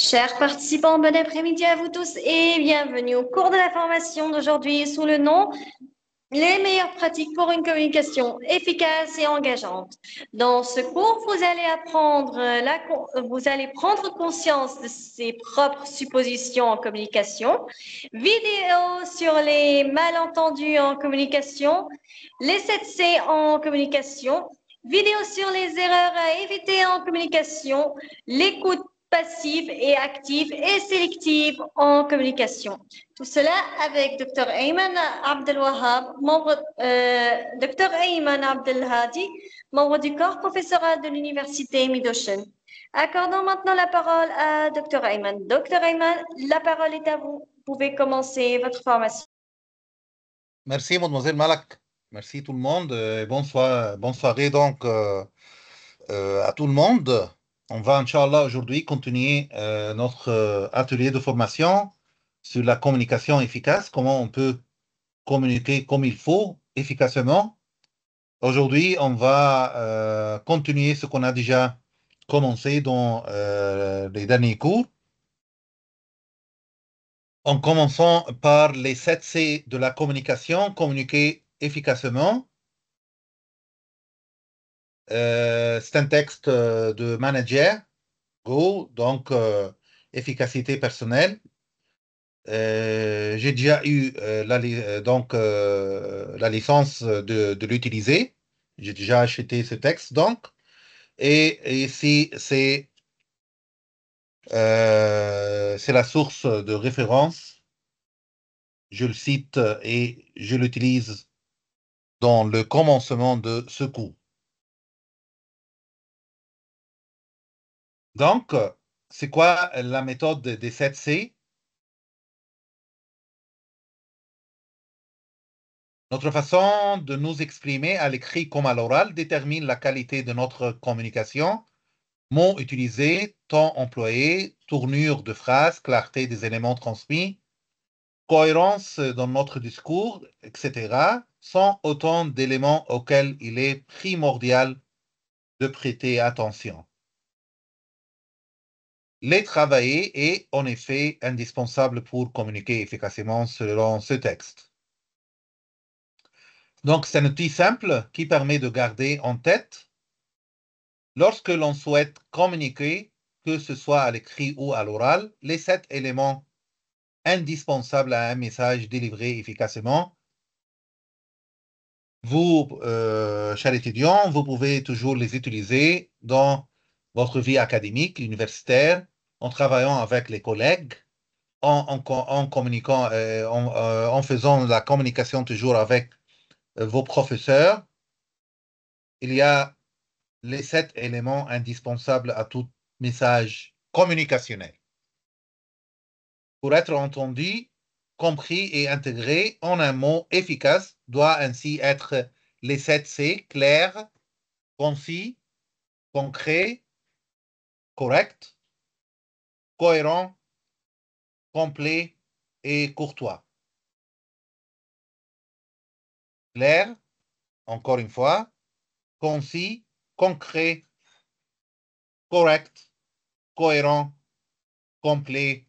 Chers participants, bon après-midi à vous tous et bienvenue au cours de la formation d'aujourd'hui sous le nom Les meilleures pratiques pour une communication efficace et engageante. Dans ce cours, vous allez apprendre vous allez prendre conscience de ses propres suppositions en communication, vidéo sur les malentendus en communication, les 7 C en communication, vidéo sur les erreurs à éviter en communication, l'écoute passive et active et sélective en communication. Tout cela avec Dr. Ayman Abdelwahab, Dr. Ayman Abdelhadi, membre du corps professoral de l'Université Mid-Ocean. Accordons maintenant la parole à Dr. Ayman. Dr. Ayman, la parole est à vous. Vous pouvez commencer votre formation. Merci, mademoiselle Malak. Merci tout le monde. Bonsoir, bonne soirée à tout le monde. On va, Inch'Allah, aujourd'hui continuer notre atelier de formation sur la communication efficace, comment on peut communiquer comme il faut, efficacement. Aujourd'hui, on va continuer ce qu'on a déjà commencé dans les derniers cours, en commençant par les 7 C de la communication, communiquer efficacement. C'est un texte de manager, Go, donc efficacité personnelle. J'ai déjà eu la licence de l'utiliser. J'ai déjà acheté ce texte, donc. Et ici, c'est la source de référence. Je le cite et je l'utilise dans le commencement de ce cours. Donc, c'est quoi la méthode des 7 C? Notre façon de nous exprimer à l'écrit comme à l'oral détermine la qualité de notre communication. Mots utilisés, temps employé, tournure de phrase, clarté des éléments transmis, cohérence dans notre discours, etc., sont autant d'éléments auxquels il est primordial de prêter attention. Les travailler est en effet indispensable pour communiquer efficacement selon ce texte. Donc, c'est un outil simple qui permet de garder en tête lorsque l'on souhaite communiquer, que ce soit à l'écrit ou à l'oral, les 7 éléments indispensables à un message délivré efficacement. Vous, chers étudiants, vous pouvez toujours les utiliser dans votre vie académique, universitaire, en travaillant avec les collègues, en communiquant, en faisant la communication toujours avec vos professeurs. Il y a les 7 éléments indispensables à tout message communicationnel. Pour être entendu, compris et intégré en un mot efficace doit ainsi être les 7 C: clair, concis, concret, correct, cohérent, complet et courtois. Clair, encore une fois, concis, concret, correct, cohérent, complet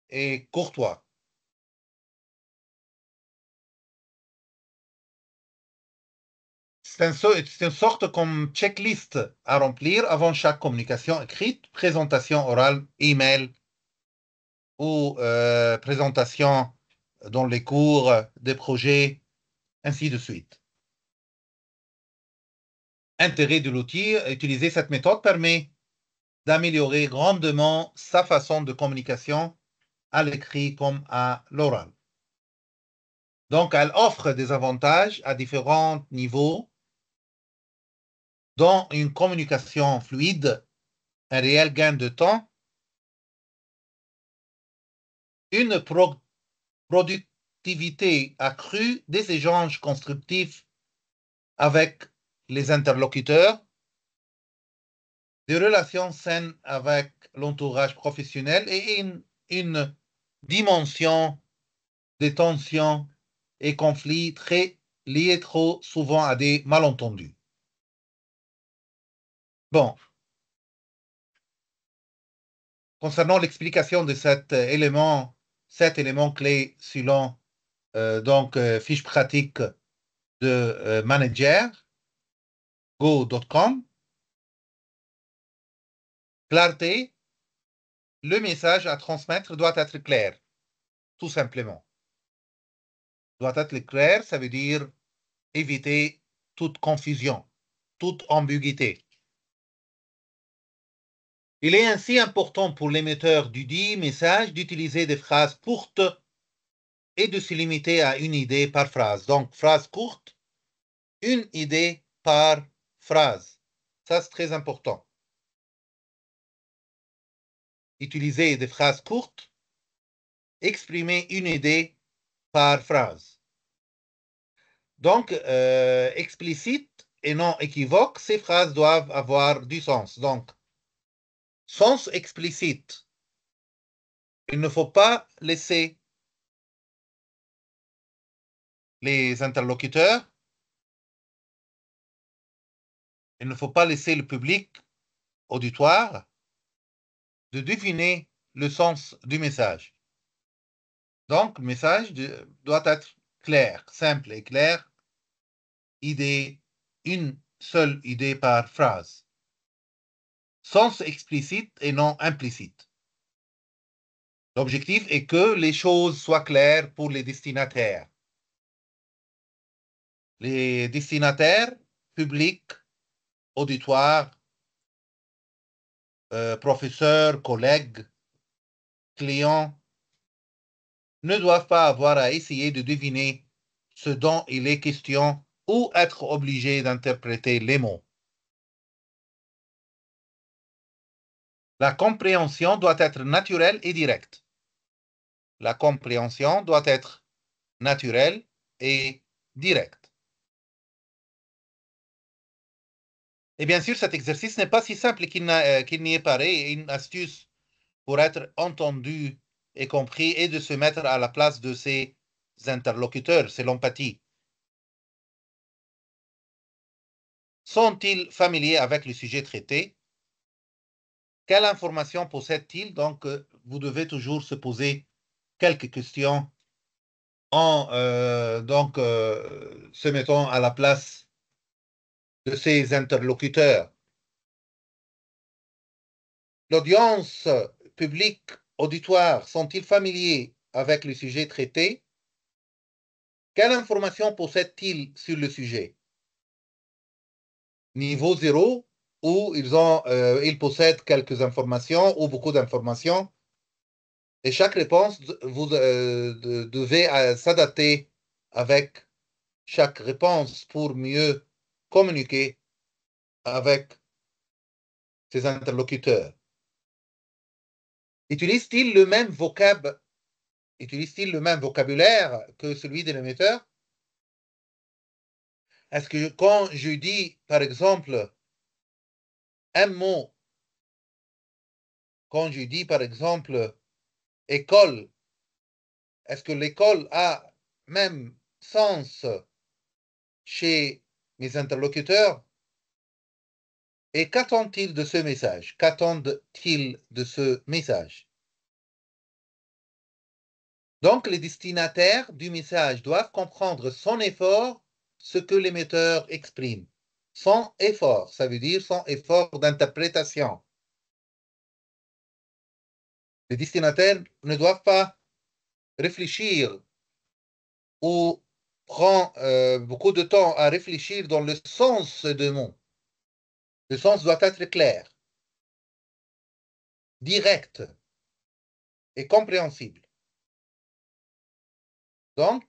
et courtois. C'est une sorte comme checklist à remplir avant chaque communication écrite, présentation orale, email ou présentation dans les cours, des projets, ainsi de suite. Intérêt de l'outil: utiliser cette méthode permet d'améliorer grandement sa façon de communication à l'écrit comme à l'oral. Donc, elle offre des avantages à différents niveaux, dont une communication fluide, un réel gain de temps, une productivité accrue, des échanges constructifs avec les interlocuteurs, des relations saines avec l'entourage professionnel et une dimension des tensions et conflits très liés trop souvent à des malentendus. Bon, Concernant l'explication de cet élément clé selon fiche pratique de manager, go.com, clarté, le message à transmettre doit être clair, tout simplement. Doit être clair, ça veut dire éviter toute confusion, toute ambiguïté. Il est ainsi important pour l'émetteur du dit message d'utiliser des phrases courtes et de se limiter à une idée par phrase. Donc, phrase courte, une idée par phrase. Ça, c'est très important. Utiliser des phrases courtes, exprimer une idée par phrase. Donc, explicite et non équivoque, ces phrases doivent avoir du sens. Donc, sens explicite. Il ne faut pas laisser les interlocuteurs, il ne faut pas laisser le public auditoire de deviner le sens du message. Donc, le message doit être clair, simple et clair, idée, une seule idée par phrase. Sens explicite et non implicite. L'objectif est que les choses soient claires pour les destinataires. Les destinataires, publics, auditoires, professeurs, collègues, clients, ne doivent pas avoir à essayer de deviner ce dont il est question ou être obligés d'interpréter les mots. La compréhension doit être naturelle et directe. La compréhension doit être naturelle et directe. Et bien sûr, cet exercice n'est pas si simple qu'il n'y est pareil. Une astuce pour être entendu et compris et de se mettre à la place de ses interlocuteurs, c'est l'empathie. Sont-ils familiers avec le sujet traité? Quelle information possèdent-ils? Donc, vous devez toujours se poser quelques questions en se mettant à la place de ses interlocuteurs. L'audience publique auditoire sont-ils familiers avec le sujet traité? Quelle information possèdent-ils sur le sujet? Niveau 0, où ils possèdent quelques informations ou beaucoup d'informations. Et chaque réponse, vous devez s'adapter avec chaque réponse pour mieux communiquer avec ses interlocuteurs. Utilise-t-il le même vocabulaire que celui de l'émetteur? Est-ce que quand je dis, par exemple, un mot, quand je dis, par exemple, école, est-ce que l'école a même sens chez mes interlocuteurs? Et qu'attendent-ils de ce message? Qu'attendent-ils de ce message? Donc, les destinataires du message doivent comprendre sans effort ce que l'émetteur exprime. Sans effort, ça veut dire sans effort d'interprétation. Les destinataires ne doivent pas réfléchir ou prendre beaucoup de temps à réfléchir dans le sens de mots. Le sens doit être clair, direct et compréhensible. Donc,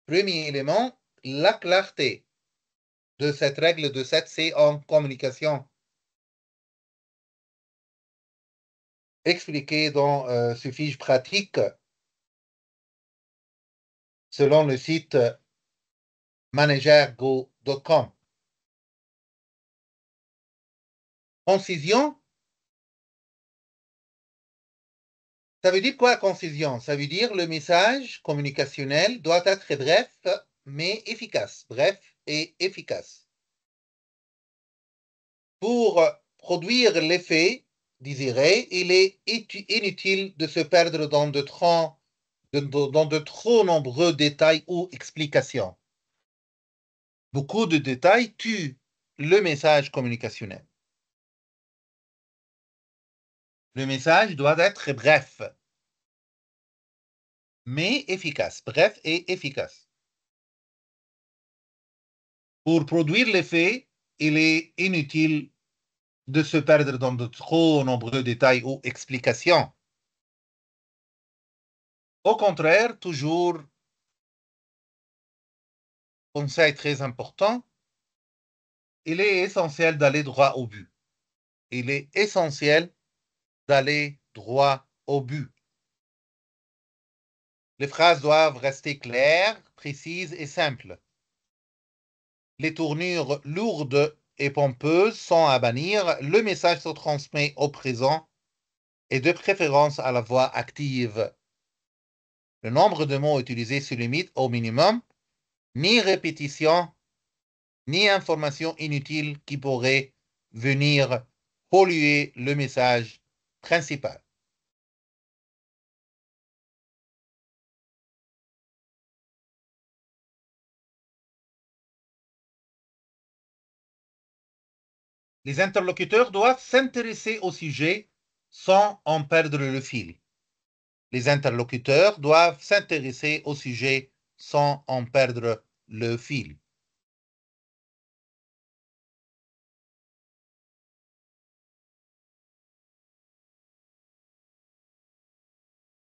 premier élément, la clarté de cette règle de 7C en communication expliquée dans ce fiche pratique selon le site managergo.com. Concision, ça veut dire quoi concision? Ça veut dire le message communicationnel doit être bref mais efficace. Bref et efficace. Pour produire l'effet, désiré, il est inutile de se perdre dans de trop nombreux détails ou explications. Beaucoup de détails tuent le message communicationnel. Le message doit être bref, mais efficace. Bref et efficace. Pour produire l'effet, il est inutile de se perdre dans de trop nombreux détails ou explications. Au contraire, toujours, conseil très important, il est essentiel d'aller droit au but. Il est essentiel d'aller droit au but. Les phrases doivent rester claires, précises et simples. Les tournures lourdes et pompeuses sont à bannir. Le message se transmet au présent et de préférence à la voix active. Le nombre de mots utilisés se limite au minimum, ni répétition, ni information inutile qui pourrait venir polluer le message principal. Les interlocuteurs doivent s'intéresser au sujet sans en perdre le fil. Les interlocuteurs doivent s'intéresser au sujet sans en perdre le fil.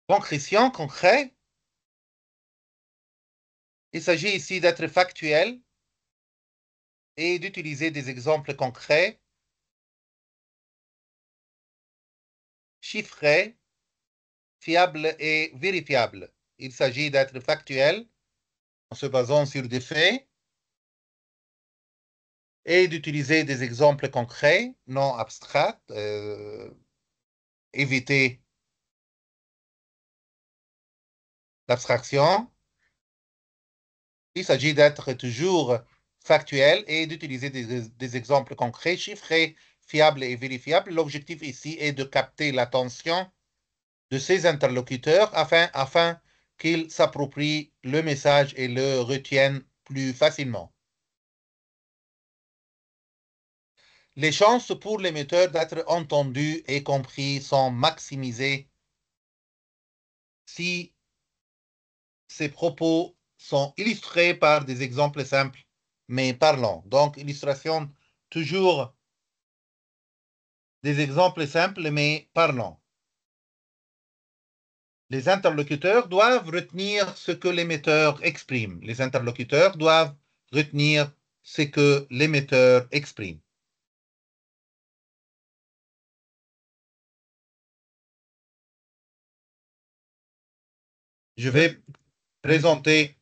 Concrétion, concret. Il s'agit ici d'être factuel et d'utiliser des exemples concrets, chiffrés, fiables et vérifiables. Il s'agit d'être factuel en se basant sur des faits et d'utiliser des exemples concrets, non abstraits, éviter l'abstraction. Il s'agit d'être toujours factuel et d'utiliser des exemples concrets, chiffrés, fiables et vérifiables. L'objectif ici est de capter l'attention de ses interlocuteurs afin qu'ils s'approprient le message et le retiennent plus facilement. Les chances pour l'émetteur d'être entendu et compris sont maximisées si ces propos sont illustrés par des exemples simples mais parlants. Donc, illustration, toujours des exemples simples mais parlants. Les interlocuteurs doivent retenir ce que l'émetteur exprime. Les interlocuteurs doivent retenir ce que l'émetteur exprime. Je vais présenter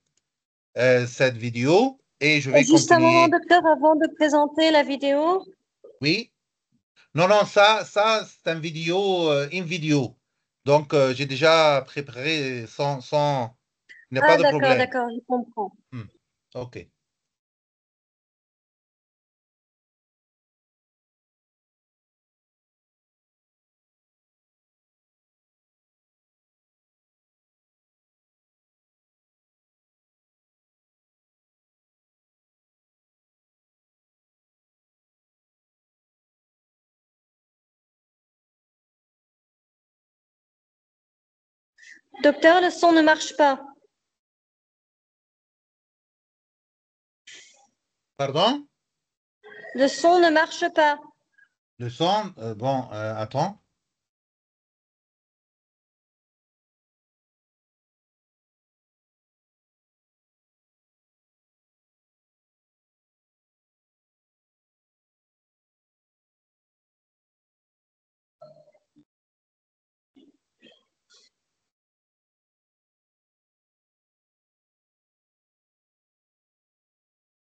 cette vidéo et je vais Juste un moment, continuer. docteur, avant de présenter la vidéo. Oui. Non, non, ça c'est une vidéo. Donc, j'ai déjà préparé il n'y a pas Ah, de d'accord, problème. d'accord, je comprends. OK. Docteur, le son ne marche pas. Pardon? Le son ne marche pas. Le son, bon, attends.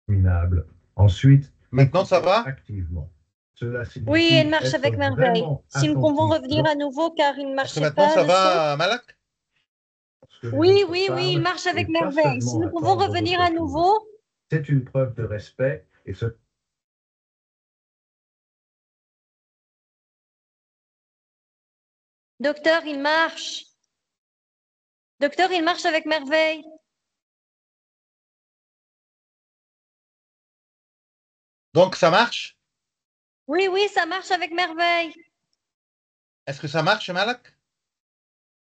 Minable. Ensuite, Maintenant, ça va? activement. Cela signifie Oui, elle marche être avec merveille. vraiment Si nous pouvons attentif revenir à nouveau car il ne Est-ce que marchait maintenant pas ça le son. va, Malak? lorsque les Oui, autres oui, oui, il parlent marche avec et pas merveille. Si seulement nous pouvons attendre revenir votre à tour. nouveau. C'est une preuve de respect et ce Docteur, il marche. Docteur, il marche avec merveille. Donc, ça marche? Oui, oui, ça marche avec merveille. Est-ce que ça marche, Malak?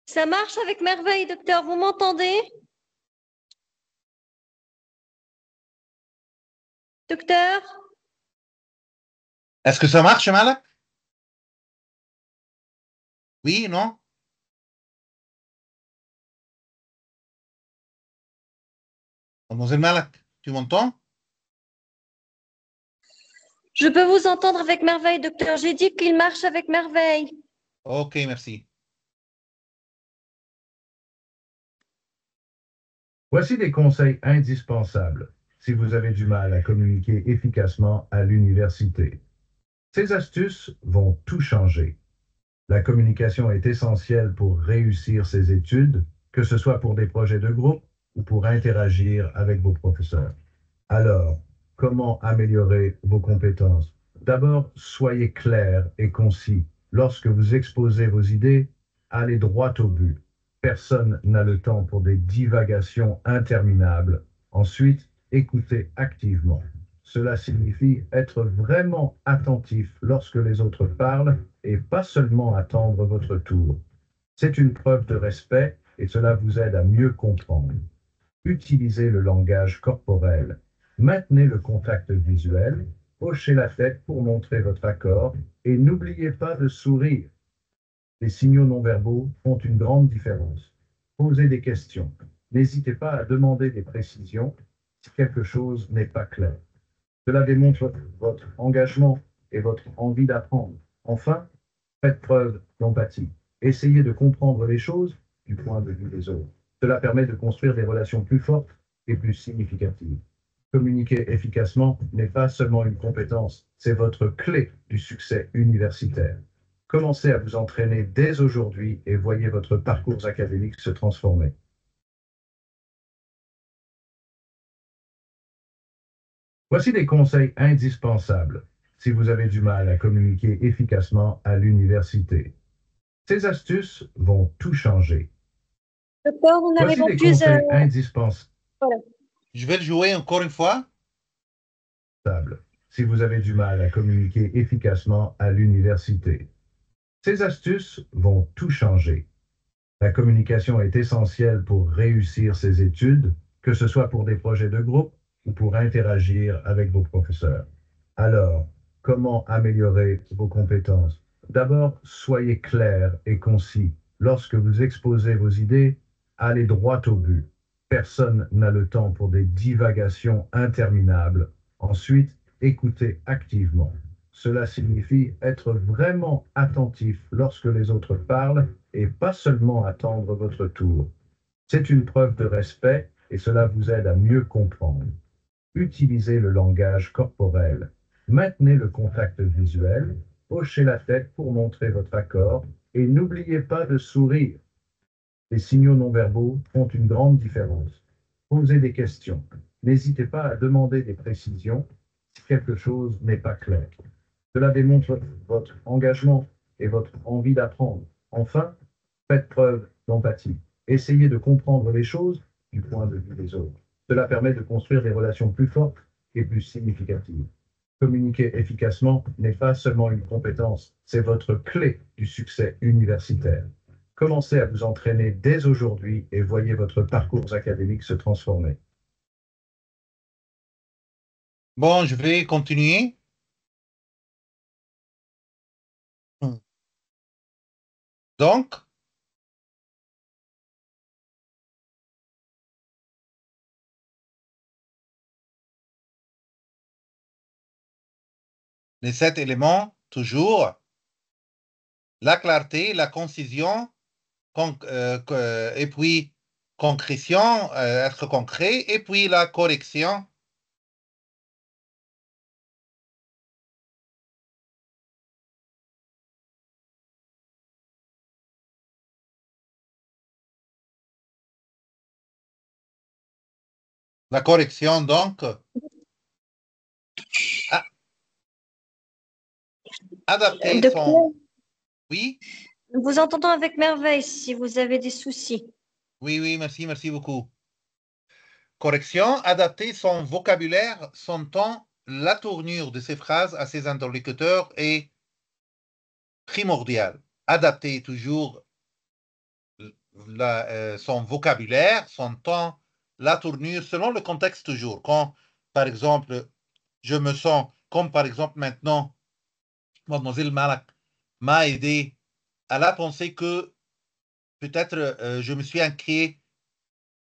Ça marche avec merveille, docteur. Vous m'entendez? Docteur? Est-ce que ça marche, Malak? Oui, non? Mademoiselle Malak, tu m'entends? Je peux vous entendre avec merveille, docteur. J'ai dit qu'il marche avec merveille. Ok, merci. Voici des conseils indispensables si vous avez du mal à communiquer efficacement à l'université. Ces astuces vont tout changer. La communication est essentielle pour réussir ses études, que ce soit pour des projets de groupe ou pour interagir avec vos professeurs. Alors, comment améliorer vos compétences? D'abord, soyez clair et concis. Lorsque vous exposez vos idées, allez droit au but. Personne n'a le temps pour des divagations interminables. Ensuite, écoutez activement. Cela signifie être vraiment attentif lorsque les autres parlent et pas seulement attendre votre tour. C'est une preuve de respect et cela vous aide à mieux comprendre. Utilisez le langage corporel. Maintenez le contact visuel. Hochez la tête pour montrer votre accord et n'oubliez pas de sourire. Les signaux non verbaux font une grande différence. Posez des questions. N'hésitez pas à demander des précisions si quelque chose n'est pas clair. Cela démontre votre engagement et votre envie d'apprendre. Enfin, faites preuve d'empathie. Essayez de comprendre les choses du point de vue des autres. Cela permet de construire des relations plus fortes et plus significatives. Communiquer efficacement n'est pas seulement une compétence, c'est votre clé du succès universitaire. Commencez à vous entraîner dès aujourd'hui et voyez votre parcours académique se transformer. Voici des conseils indispensables si vous avez du mal à communiquer efficacement à l'université. Ces astuces vont tout changer. Docteur, nous Voici n'arrivons des plus à... conseils indispensables Voilà. Je vais le jouer encore une fois. si vous avez du mal à communiquer efficacement à l'université. Ces astuces vont tout changer. La communication est essentielle pour réussir ses études, que ce soit pour des projets de groupe ou pour interagir avec vos professeurs. Alors, comment améliorer vos compétences? D'abord, soyez clair et concis. Lorsque vous exposez vos idées, allez droit au but. Personne n'a le temps pour des divagations interminables. Ensuite, écoutez activement. Cela signifie être vraiment attentif lorsque les autres parlent et pas seulement attendre votre tour. C'est une preuve de respect et cela vous aide à mieux comprendre. Utilisez le langage corporel. Maintenez le contact visuel. Hochez la tête pour montrer votre accord et n'oubliez pas de sourire. Les signaux non verbaux font une grande différence. Posez des questions. N'hésitez pas à demander des précisions si quelque chose n'est pas clair. Cela démontre votre engagement et votre envie d'apprendre. Enfin, faites preuve d'empathie. Essayez de comprendre les choses du point de vue des autres. Cela permet de construire des relations plus fortes et plus significatives. Communiquer efficacement n'est pas seulement une compétence, c'est votre clé du succès universitaire. Commencez à vous entraîner dès aujourd'hui et voyez votre parcours académique se transformer. Bon, je vais continuer. Donc, les 7 éléments, toujours, la clarté, la concision, et puis concrétion, être concret, et puis la correction. La correction, donc, adapter son... Docteur, Oui, Vous entendons avec merveille si vous avez des soucis. Oui, merci beaucoup. Correction, adapter son vocabulaire, son ton, la tournure de ses phrases à ses interlocuteurs est primordial. Adapter toujours son vocabulaire, son ton, la tournure, selon le contexte toujours. Quand, par exemple, je me sens, comme par exemple maintenant, Mademoiselle Malak m'a aidé à la penser que peut-être je me suis inquiet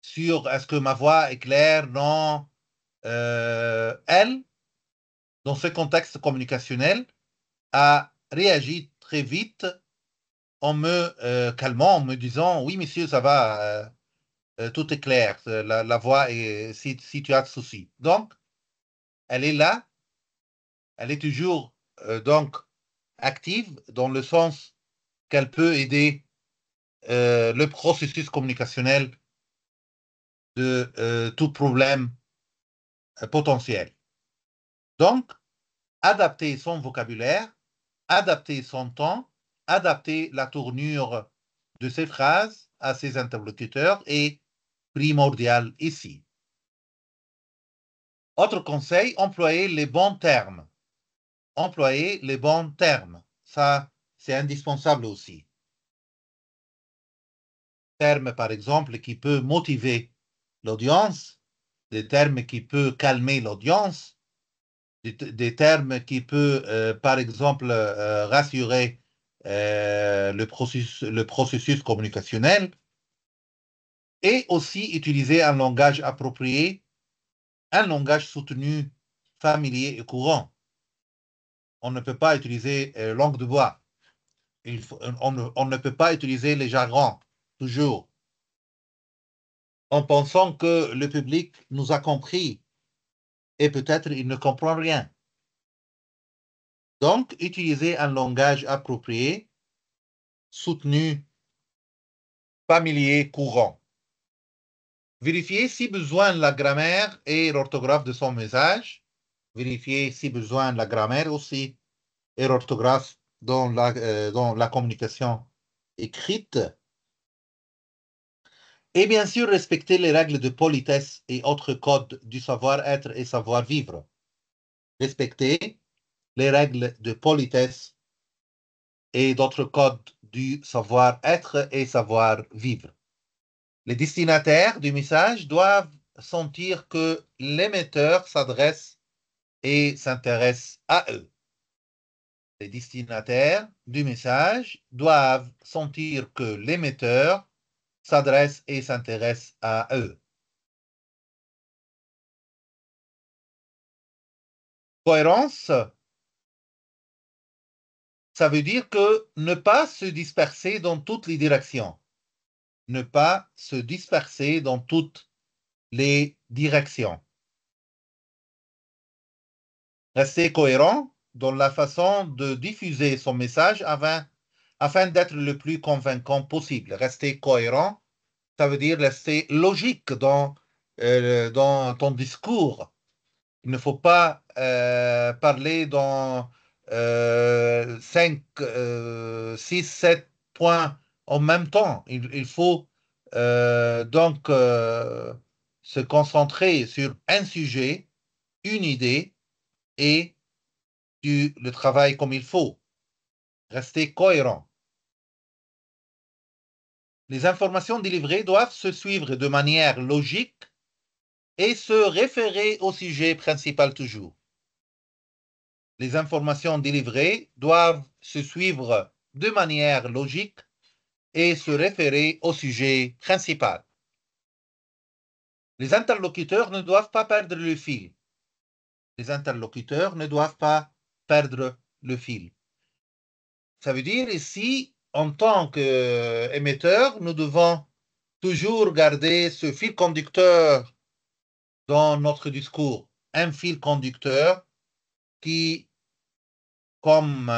sur est-ce que ma voix est claire, non. Elle, dans ce contexte communicationnel, a réagi très vite en me calmant, en me disant oui, monsieur, ça va, tout est clair, la voix est si tu as de soucis. Donc, elle est là, elle est toujours donc active dans le sens qu'elle peut aider le processus communicationnel de tout problème potentiel. Donc, adapter son vocabulaire, adapter son ton, adapter la tournure de ses phrases à ses interlocuteurs est primordial ici. Autre conseil, employer les bons termes. Employer les bons termes. Ça, c'est indispensable aussi. Termes, par exemple, qui peuvent motiver l'audience, des termes qui peuvent calmer l'audience, des termes qui peuvent, par exemple, rassurer le processus communicationnel, et aussi utiliser un langage approprié, un langage soutenu, familier et courant. On ne peut pas utiliser langue de bois. On ne peut pas utiliser les jargons, toujours, en pensant que le public nous a compris et peut-être il ne comprend rien. Donc, utiliser un langage approprié, soutenu, familier, courant. Vérifier si besoin la grammaire et l'orthographe de son message. Vérifier si besoin la grammaire aussi et l'orthographe dans la communication écrite. Et bien sûr, respecter les règles de politesse et autres codes du savoir-être et savoir-vivre. Respecter les règles de politesse et d'autres codes du savoir-être et savoir-vivre. Les destinataires du message doivent sentir que l'émetteur s'adresse et s'intéresse à eux. Les destinataires du message doivent sentir que l'émetteur s'adresse et s'intéresse à eux. Cohérence, ça veut dire que ne pas se disperser dans toutes les directions. Ne pas se disperser dans toutes les directions. Rester cohérent dans la façon de diffuser son message afin d'être le plus convaincant possible. Rester cohérent, ça veut dire rester logique dans ton discours. Il ne faut pas parler dans 5, 6, 7 points en même temps. Il faut donc se concentrer sur un sujet, une idée et le travail comme il faut. Rester cohérent. Les informations délivrées doivent se suivre de manière logique et se référer au sujet principal toujours. Les informations délivrées doivent se suivre de manière logique et se référer au sujet principal. Les interlocuteurs ne doivent pas perdre le fil. Les interlocuteurs ne doivent pas perdre le fil. Ça veut dire ici, en tant qu'émetteur, nous devons toujours garder ce fil conducteur dans notre discours. Un fil conducteur qui, comme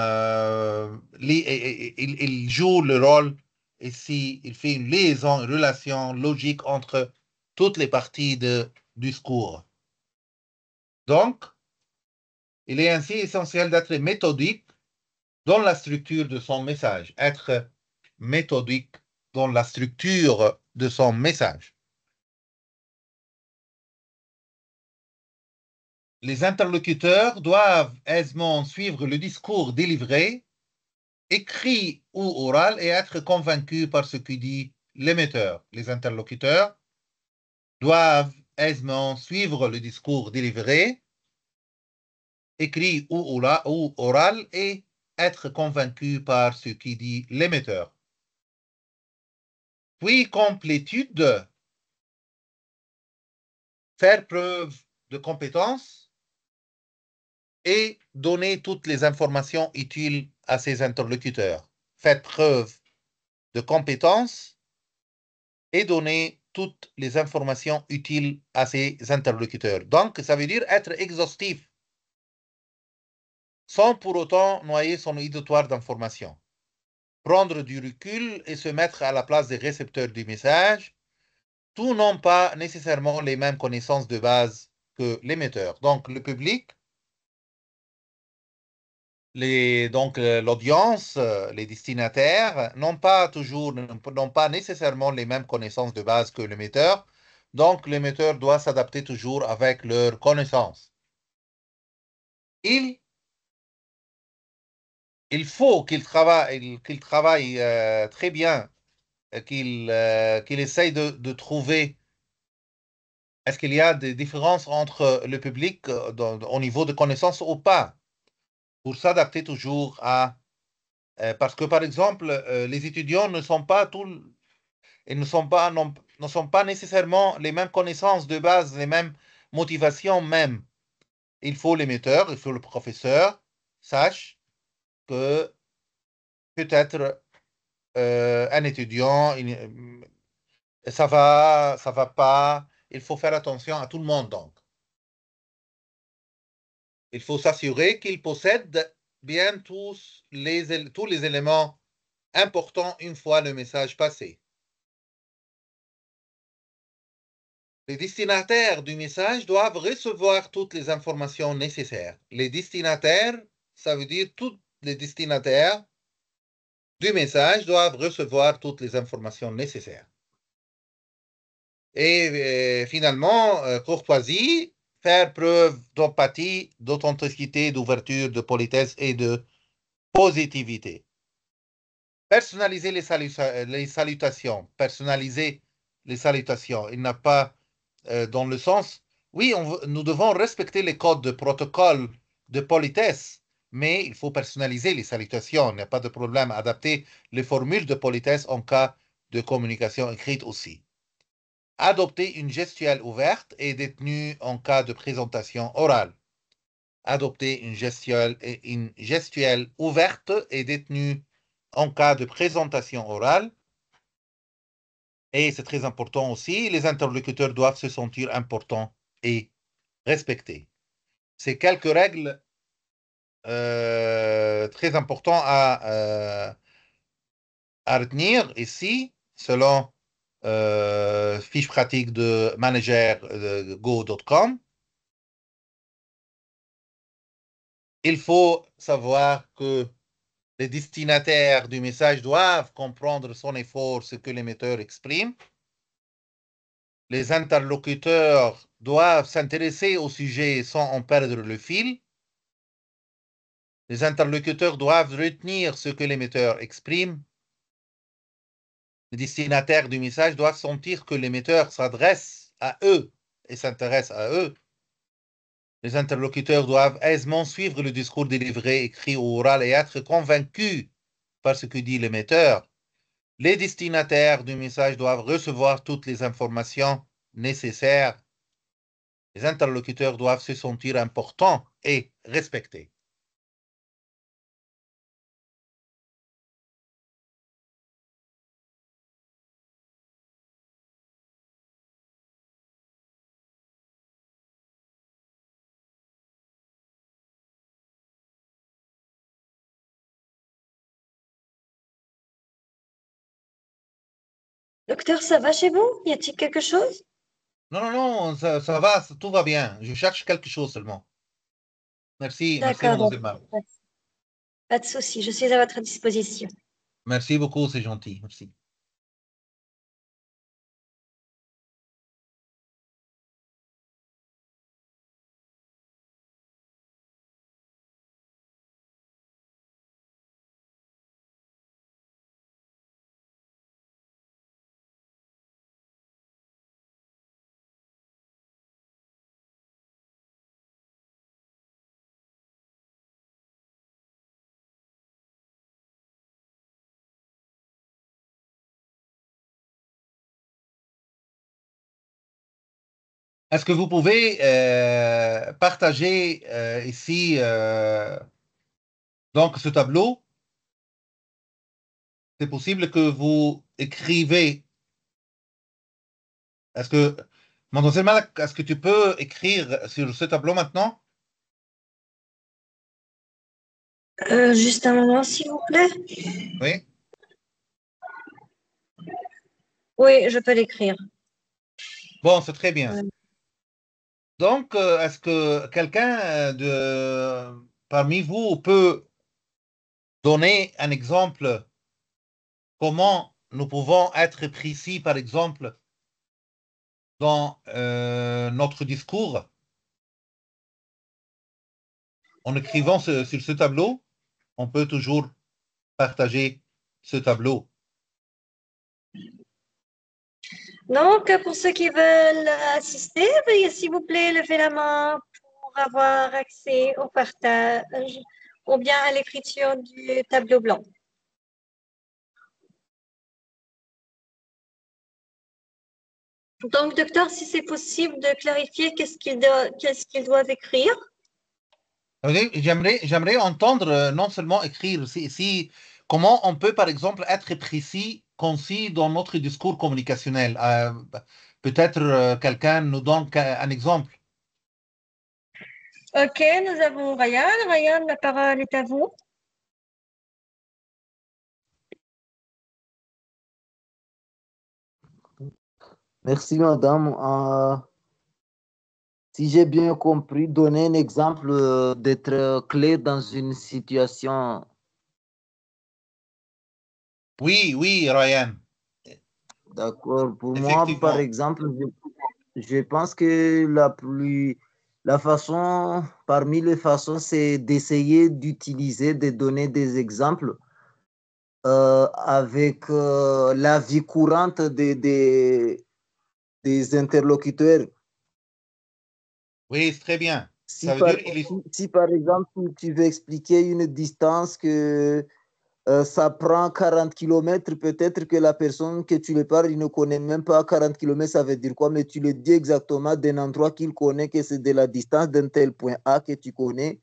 il joue le rôle ici, il fait une liaison, une relation logique entre toutes les parties du discours. Donc, il est ainsi essentiel d'être méthodique dans la structure de son message, être méthodique dans la structure de son message. Les interlocuteurs doivent aisément suivre le discours délivré, écrit ou oral, et être convaincus par ce que dit l'émetteur. Les interlocuteurs doivent aisément suivre le discours délivré, écrit ou oral, et être convaincus par ce qui dit l'émetteur. Puis, complétude, faire preuve de compétence et donner toutes les informations utiles à ses interlocuteurs. Faites preuve de compétence et donner toutes les informations utiles à ses interlocuteurs. Donc, ça veut dire être exhaustif, sans pour autant noyer son auditoire d'informations. Prendre du recul et se mettre à la place des récepteurs du message. Tous n'ont pas nécessairement les mêmes connaissances de base que l'émetteur. Donc, le public, l'audience, les destinataires n'ont pas nécessairement les mêmes connaissances de base que l'émetteur. Donc, l'émetteur doit s'adapter toujours avec leurs connaissances. Il faut qu'il travaille très bien, qu'il essaye de trouver est-ce qu'il y a des différences entre le public au niveau de connaissances ou pas, pour s'adapter toujours à... parce que, par exemple, les étudiants ils ne sont pas nécessairement les mêmes connaissances de base, les mêmes motivations même. Il faut l'émetteur, il faut le professeur, sache que peut-être un étudiant, ça va pas. Il faut faire attention à tout le monde, donc. Il faut s'assurer qu'il possède bien tous les éléments importants une fois le message passé. Les destinataires du message doivent recevoir toutes les informations nécessaires. Les destinataires, ça veut dire tous les destinataires du message doivent recevoir toutes les informations nécessaires. Et finalement, courtoisie, faire preuve d'empathie, d'authenticité, d'ouverture, de politesse et de positivité. Personnaliser les salutations. Personnaliser les salutations. Il n'a pas dans le sens, oui, nous devons respecter les codes de protocole de politesse, mais il faut personnaliser les salutations. Il n'y a pas de problème. Adapter les formules de politesse en cas de communication écrite aussi. Adopter une gestuelle ouverte et détenue en cas de présentation orale. Adopter une gestuelle ouverte et détenue en cas de présentation orale. Et c'est très important aussi, les interlocuteurs doivent se sentir importants et respectés. C'est quelques règles très importantes à retenir ici, selon fiche pratique de managergo.com. Il faut savoir que les destinataires du message doivent comprendre son effort, ce que l'émetteur exprime. Les interlocuteurs doivent s'intéresser au sujet sans en perdre le fil. Les interlocuteurs doivent retenir ce que l'émetteur exprime. Les destinataires du message doivent sentir que l'émetteur s'adresse à eux et s'intéresse à eux. Les interlocuteurs doivent aisément suivre le discours délivré, écrit ou oral et être convaincus par ce que dit l'émetteur. Les destinataires du message doivent recevoir toutes les informations nécessaires. Les interlocuteurs doivent se sentir importants et respectés. Docteur, ça va chez vous? Y a-t-il quelque chose? Non, ça va, tout va bien. Je cherche quelque chose seulement. Merci, D'accord, mademoiselle Mao. pas de souci, je suis à votre disposition. Merci beaucoup, c'est gentil. Merci. Est-ce que vous pouvez partager ici donc ce tableau? C'est possible que vous écrivez. Est-ce que, Mademoiselle Malak, est-ce que tu peux écrire sur ce tableau maintenant? Juste un moment, s'il vous plaît. Oui. Oui, je peux l'écrire. Bon, c'est très bien. Donc, est-ce que quelqu'un parmi vous peut donner un exemple comment nous pouvons être précis, par exemple, dans notre discours en écrivant sur ce tableau? On peut toujours partager ce tableau. Donc, pour ceux qui veulent assister, veuillez s'il vous plaît lever la main pour avoir accès au partage ou bien à l'écriture du tableau blanc. Donc, docteur, si c'est possible de clarifier qu'est-ce qu'ils doivent écrire. J'aimerais entendre non seulement écrire, comment on peut, par exemple, être précis, concis dans notre discours communicationnel. Peut-être quelqu'un nous donne un exemple. OK, nous avons Ryan. Ryan, la parole est à vous. Merci, madame. Si j'ai bien compris, donner un exemple d'être clair dans une situation. Oui, oui, Ryan, D'accord. Pour moi, par effectivement. exemple, je pense que la façon, parmi les façons, c'est d'essayer d'utiliser, de donner des exemples avec la vie courante des interlocuteurs. Oui, c'est très bien. Si Ça veut par, dire, si par exemple, tu veux expliquer une distance que ça prend 40 kilomètres, peut-être que la personne que tu lui parles, il ne connaît même pas 40 kilomètres, ça veut dire quoi, mais tu le dis exactement d'un endroit qu'il connaît, que c'est de la distance d'un tel point A que tu connais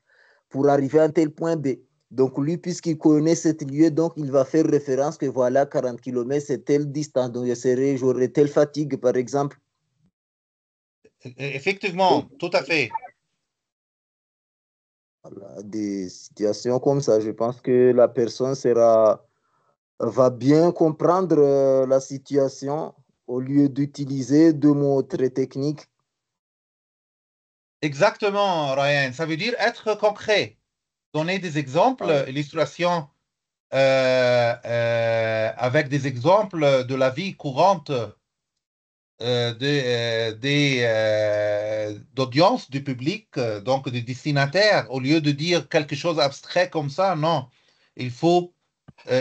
pour arriver à un tel point B. Donc lui, puisqu'il connaît cet lieu, donc il va faire référence que voilà, 40 kilomètres, c'est telle distance, donc j'aurai telle fatigue, par exemple. effectivement, Donc, tout à fait. voilà, des situations comme ça, je pense que la personne va bien comprendre la situation au lieu d'utiliser deux mots très techniques. Exactement, Ryan. Ça veut dire être concret, donner des exemples, Voilà. illustrations avec des exemples de la vie courante d'audience du public, donc des destinataires, au lieu de dire quelque chose d'abstrait comme ça, non. Il faut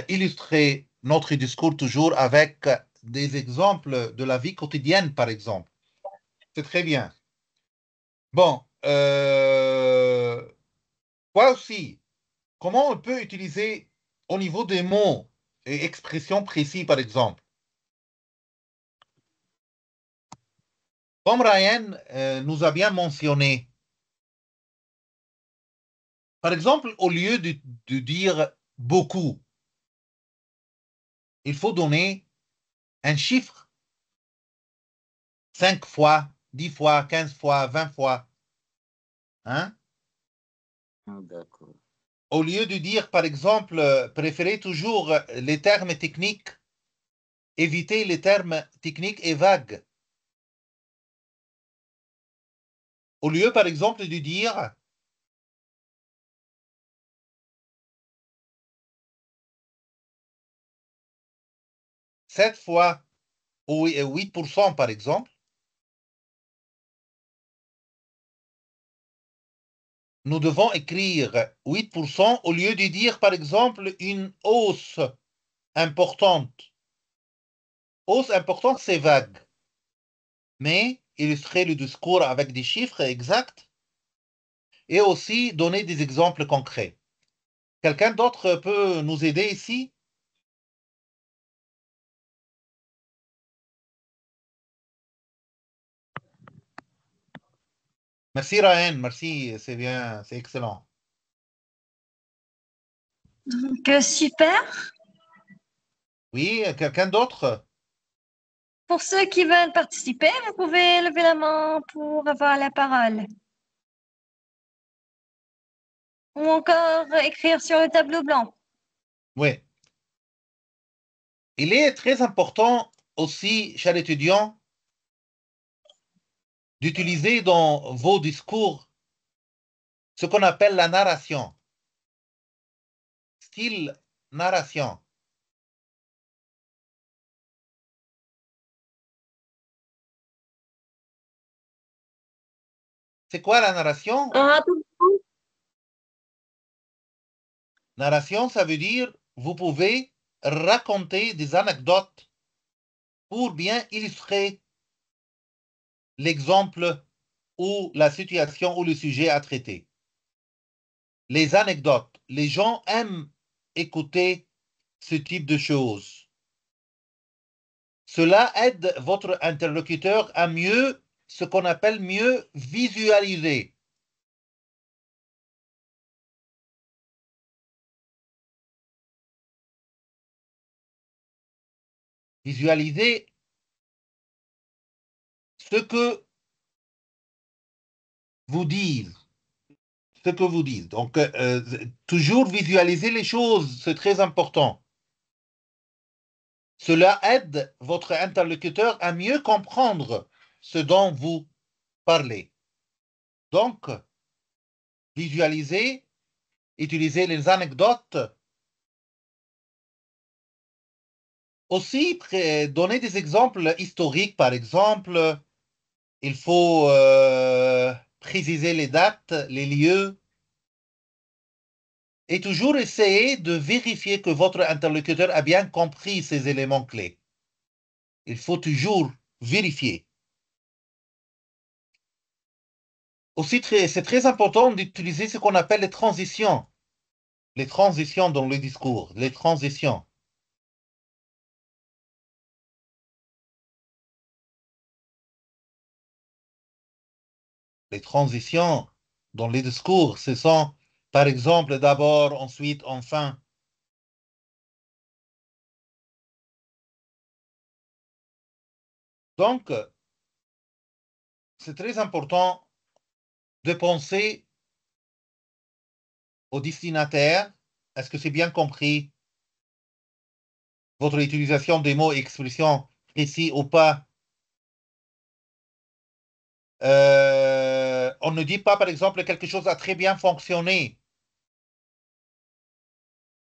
illustrer notre discours toujours avec des exemples de la vie quotidienne, par exemple. C'est très bien. Bon, quoi aussi, comment on peut utiliser au niveau des mots et expressions précis, par exemple? Comme Ryan nous a bien mentionné, par exemple, au lieu de dire beaucoup, il faut donner un chiffre 5 fois, 10 fois, 15 fois, 20 fois. Hein? D'accord. Au lieu de dire, par exemple, préférez toujours les termes techniques, évitez les termes techniques et vagues. Au lieu, par exemple, de dire 7 fois 8%, par exemple, nous devons écrire 8% au lieu de dire, par exemple, une hausse importante. Hausse importante, c'est vague. Mais illustrer le discours avec des chiffres exacts et aussi donner des exemples concrets. Quelqu'un d'autre peut nous aider ici? Merci Ryan, merci, c'est bien, c'est excellent. Donc, super. Oui, quelqu'un d'autre? Pour ceux qui veulent participer, vous pouvez lever la main pour avoir la parole. Ou encore écrire sur le tableau blanc. Oui. Il est très important aussi, chers étudiants, d'utiliser dans vos discours ce qu'on appelle la narration. Style narration. C'est quoi la narration? Narration, ça veut dire vous pouvez raconter des anecdotes pour bien illustrer l'exemple ou la situation ou le sujet à traiter. Les anecdotes, les gens aiment écouter ce type de choses. Cela aide votre interlocuteur à mieux, ce qu'on appelle mieux visualiser. Visualiser ce que vous dites. Ce que vous dites. Donc, toujours visualiser les choses, c'est très important. Cela aide votre interlocuteur à mieux comprendre ce dont vous parlez. Donc, visualiser, utiliser les anecdotes. Aussi, donner des exemples historiques, par exemple, il faut préciser les dates, les lieux, et toujours essayer de vérifier que votre interlocuteur a bien compris ces éléments clés. Il faut toujours vérifier. Aussi, c'est très important d'utiliser ce qu'on appelle les transitions. Les transitions dans le discours, les transitions. Les transitions dans les discours, ce sont, par exemple, d'abord, ensuite, enfin. Donc, c'est très important de penser au destinataire. Est-ce que c'est bien compris votre utilisation des mots et expressions précis ou pas? On ne dit pas, par exemple, quelque chose a très bien fonctionné.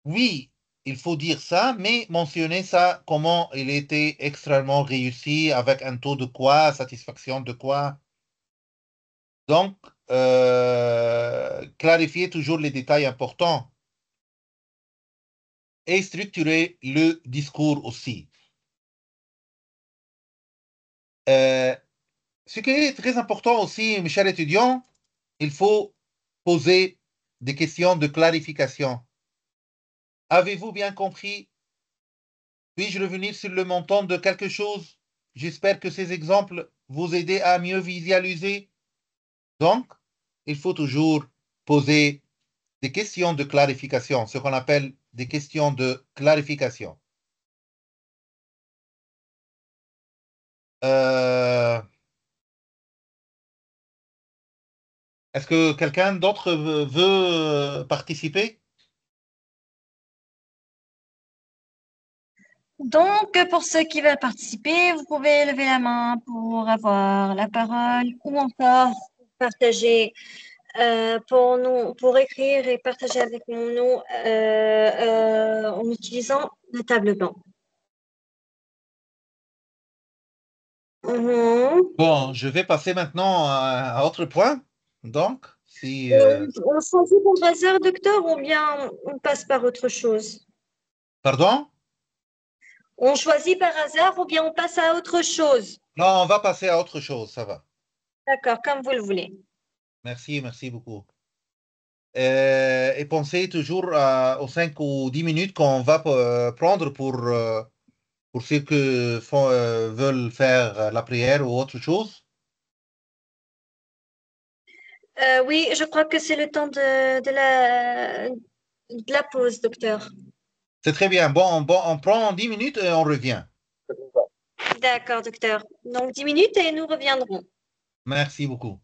Oui, il faut dire ça, mais mentionner ça, comment il était extrêmement réussi, avec un taux de quoi, satisfaction de quoi. Donc, clarifier toujours les détails importants et structurer le discours aussi. Ce qui est très important aussi, mes chers étudiants, il faut poser des questions de clarification. Avez-vous bien compris? Puis-je revenir sur le montant de quelque chose? J'espère que ces exemples vous aident à mieux visualiser. Donc, il faut toujours poser des questions de clarification, ce qu'on appelle des questions de clarification. Est-ce que quelqu'un d'autre veut participer? Donc, pour ceux qui veulent participer, vous pouvez lever la main pour avoir la parole ou encore partager pour nous, pour écrire et partager avec nous en utilisant le tableau blanc. Mhm. Bon, je vais passer maintenant à autre point. Donc, si... On choisit pour hasard, docteur, ou bien on passe par autre chose? pardon? On choisit par hasard ou bien on passe à autre chose? Non, on va passer à autre chose, ça va. D'accord, comme vous le voulez. Merci, merci beaucoup. Et pensez toujours aux 5 ou 10 minutes qu'on va prendre pour ceux que veulent faire la prière ou autre chose. Oui, je crois que c'est le temps de la pause, docteur. C'est très bien. Bon, on prend 10 minutes et on revient. D'accord, docteur. Donc 10 minutes et nous reviendrons. Merci beaucoup.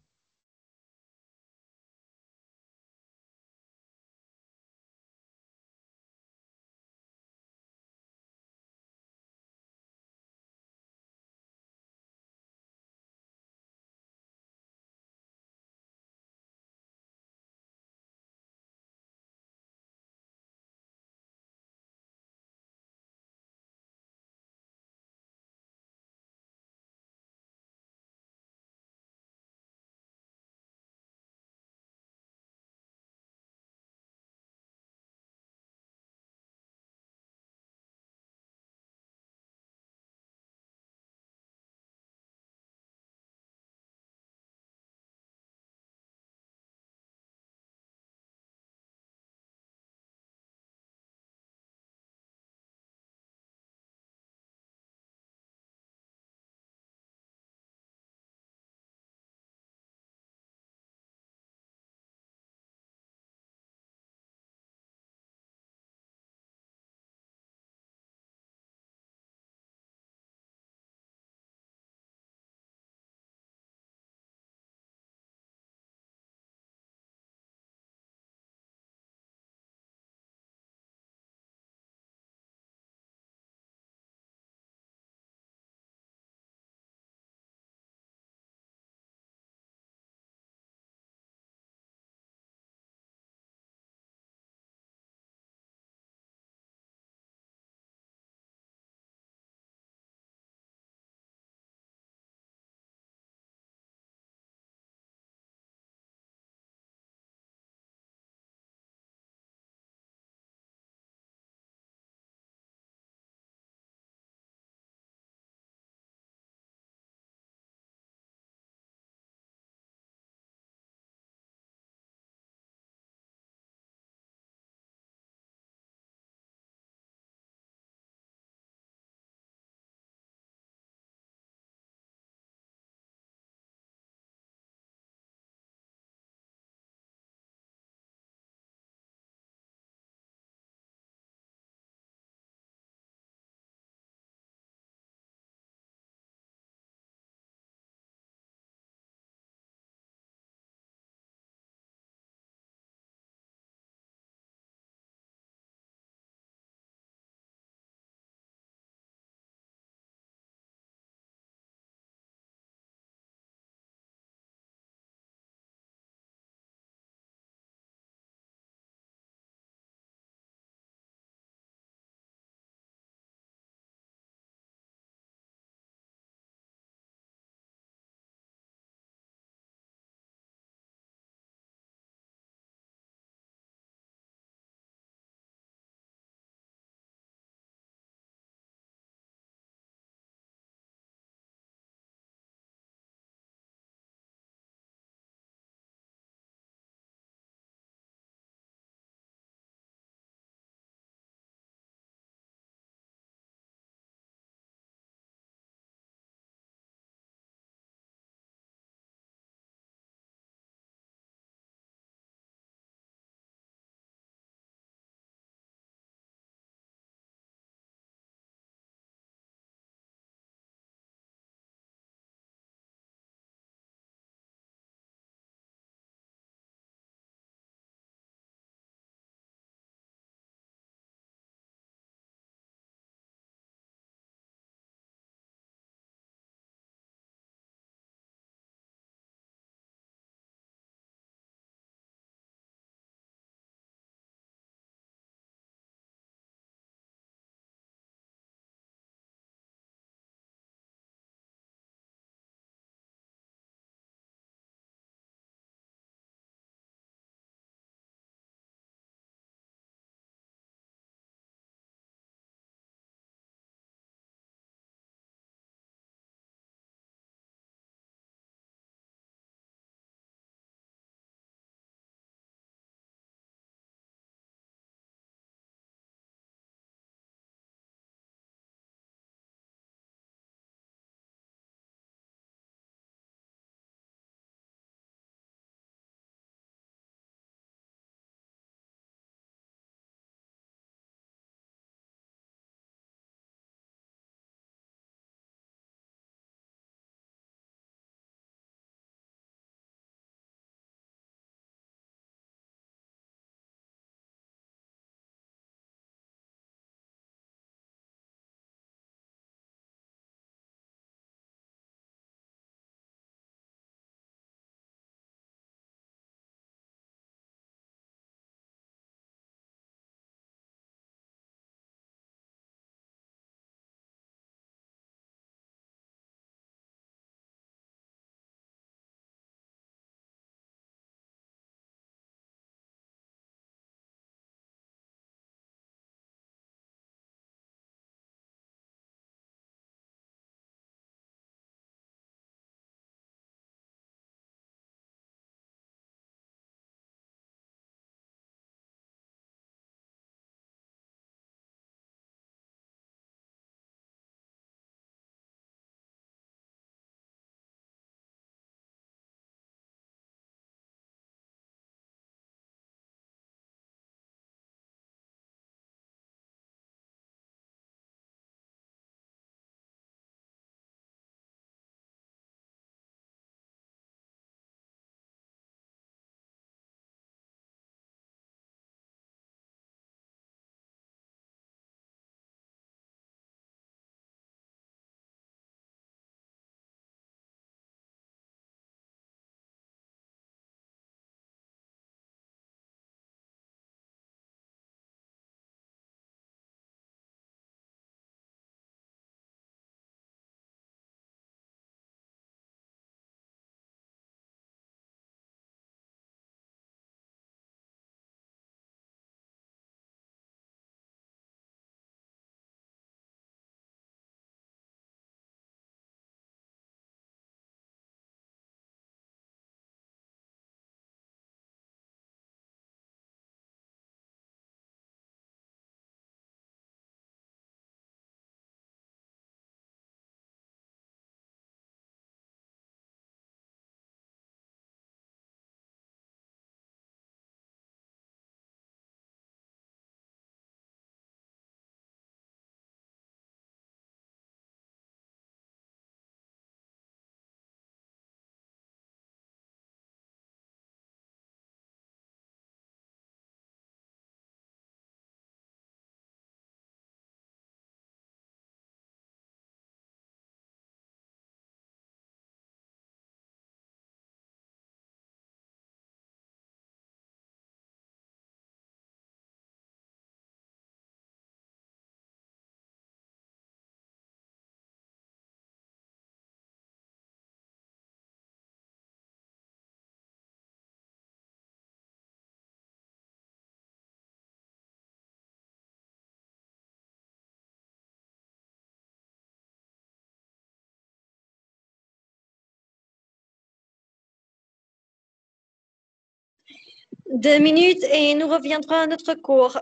2 minutes et nous reviendrons à notre cours.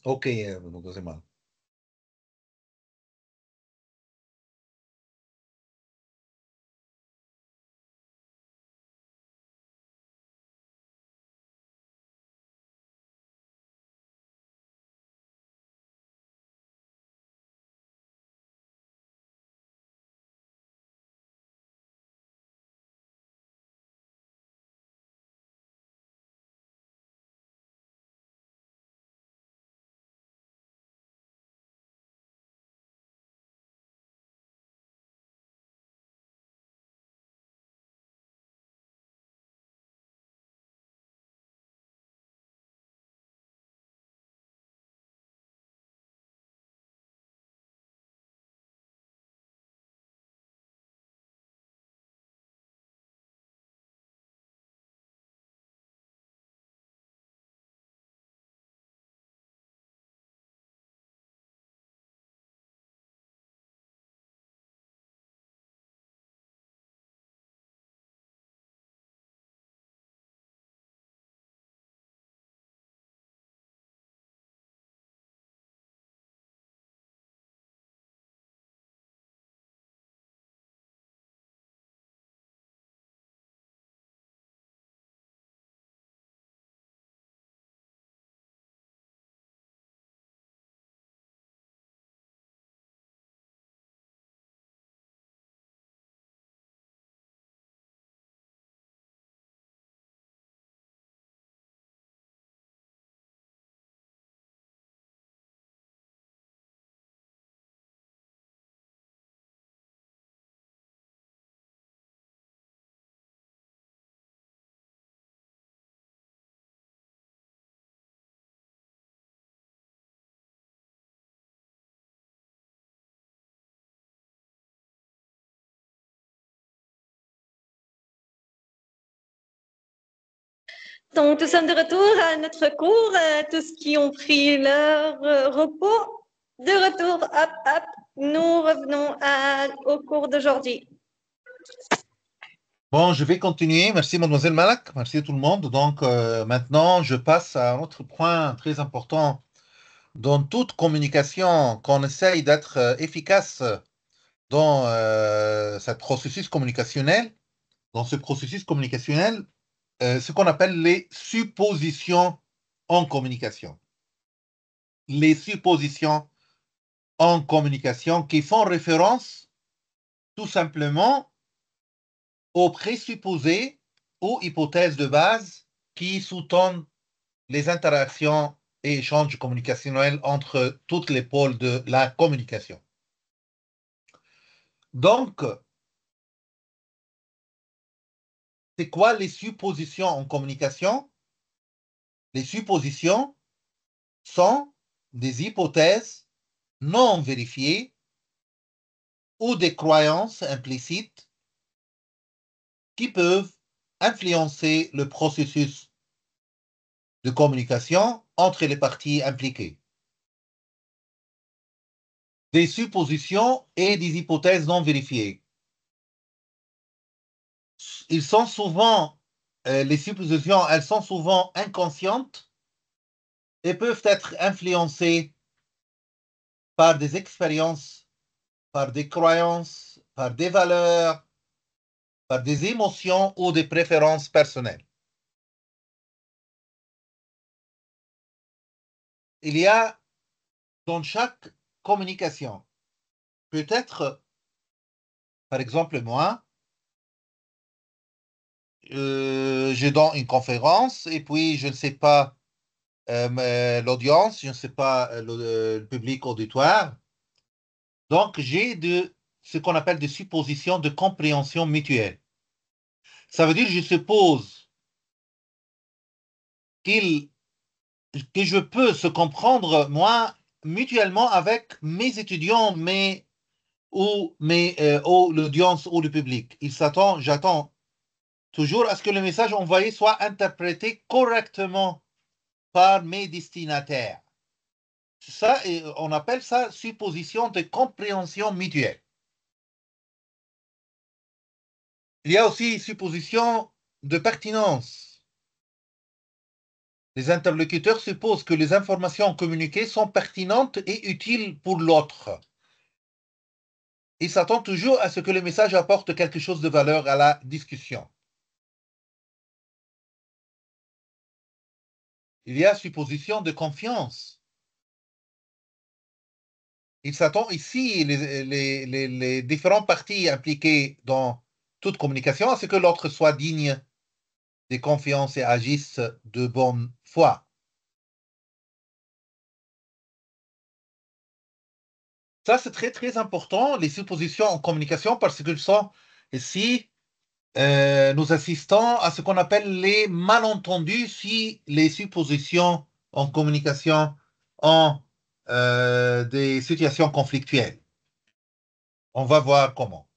Ok, mademoiselle Malak. Donc, nous sommes de retour à notre cours. Tous qui ont pris leur repos, de retour, hop, hop, nous revenons au cours d'aujourd'hui. Bon, je vais continuer. Merci, mademoiselle Malak. Merci à tout le monde. Donc, maintenant, je passe à un autre point très important. Dans toute communication, qu'on essaye d'être efficace dans ce processus communicationnel, ce qu'on appelle les suppositions en communication. Les suppositions en communication qui font référence tout simplement aux présupposés ou hypothèses de base qui sous-tendent les interactions et échanges communicationnels entre toutes les pôles de la communication. Donc, c'est quoi les suppositions en communication? Les suppositions sont des hypothèses non vérifiées ou des croyances implicites qui peuvent influencer le processus de communication entre les parties impliquées. Des suppositions et des hypothèses non vérifiées. Les suppositions, elles sont souvent inconscientes et peuvent être influencées par des expériences, par des croyances, par des valeurs, par des émotions ou des préférences personnelles. Il y a dans chaque communication, peut-être, par exemple, moi, je donne une conférence et puis je ne sais pas l'audience, je ne sais pas le public auditoire. Donc, j'ai ce qu'on appelle des suppositions de compréhension mutuelle. Ça veut dire que je suppose que je peux se comprendre, moi, mutuellement avec mes étudiants, ou l'audience ou le public. J'attends toujours à ce que le message envoyé soit interprété correctement par mes destinataires. Ça, on appelle ça supposition de compréhension mutuelle. Il y a aussi supposition de pertinence. Les interlocuteurs supposent que les informations communiquées sont pertinentes et utiles pour l'autre. Ils s'attendent toujours à ce que le message apporte quelque chose de valeur à la discussion. Il y a supposition de confiance. Il s'attend ici, les différentes parties impliquées dans toute communication, à ce que l'autre soit digne de confiance et agisse de bonne foi. Ça, c'est très, très important, les suppositions en communication, parce que sont ici, nous assistons à ce qu'on appelle les malentendus si les suppositions en communication ont des situations conflictuelles. On va voir comment.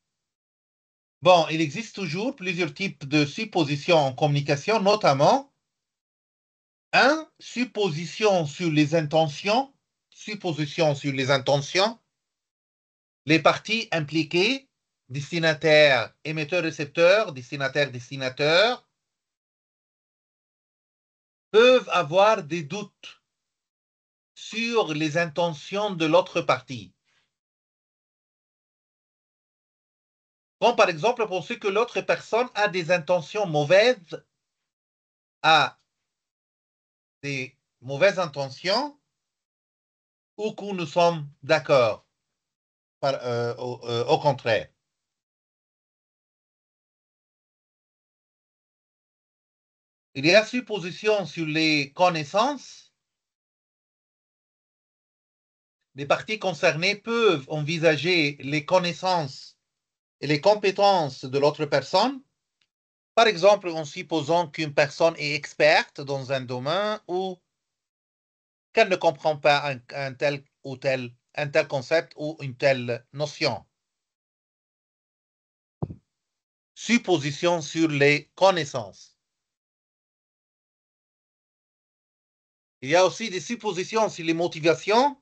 Bon, il existe toujours plusieurs types de suppositions en communication, notamment supposition sur les intentions, supposition sur les intentions, les parties impliquées, destinataire, émetteur, récepteur, destinataire, peuvent avoir des doutes sur les intentions de l'autre partie. Comme par exemple penser que l'autre personne a des intentions mauvaises, a des mauvaises intentions, ou que nous sommes d'accord au contraire. Il y a supposition sur les connaissances. Les parties concernées peuvent envisager les connaissances et les compétences de l'autre personne. Par exemple, en supposant qu'une personne est experte dans un domaine ou qu'elle ne comprend pas un tel concept ou une telle notion. Supposition sur les connaissances. Il y a aussi des suppositions sur les motivations.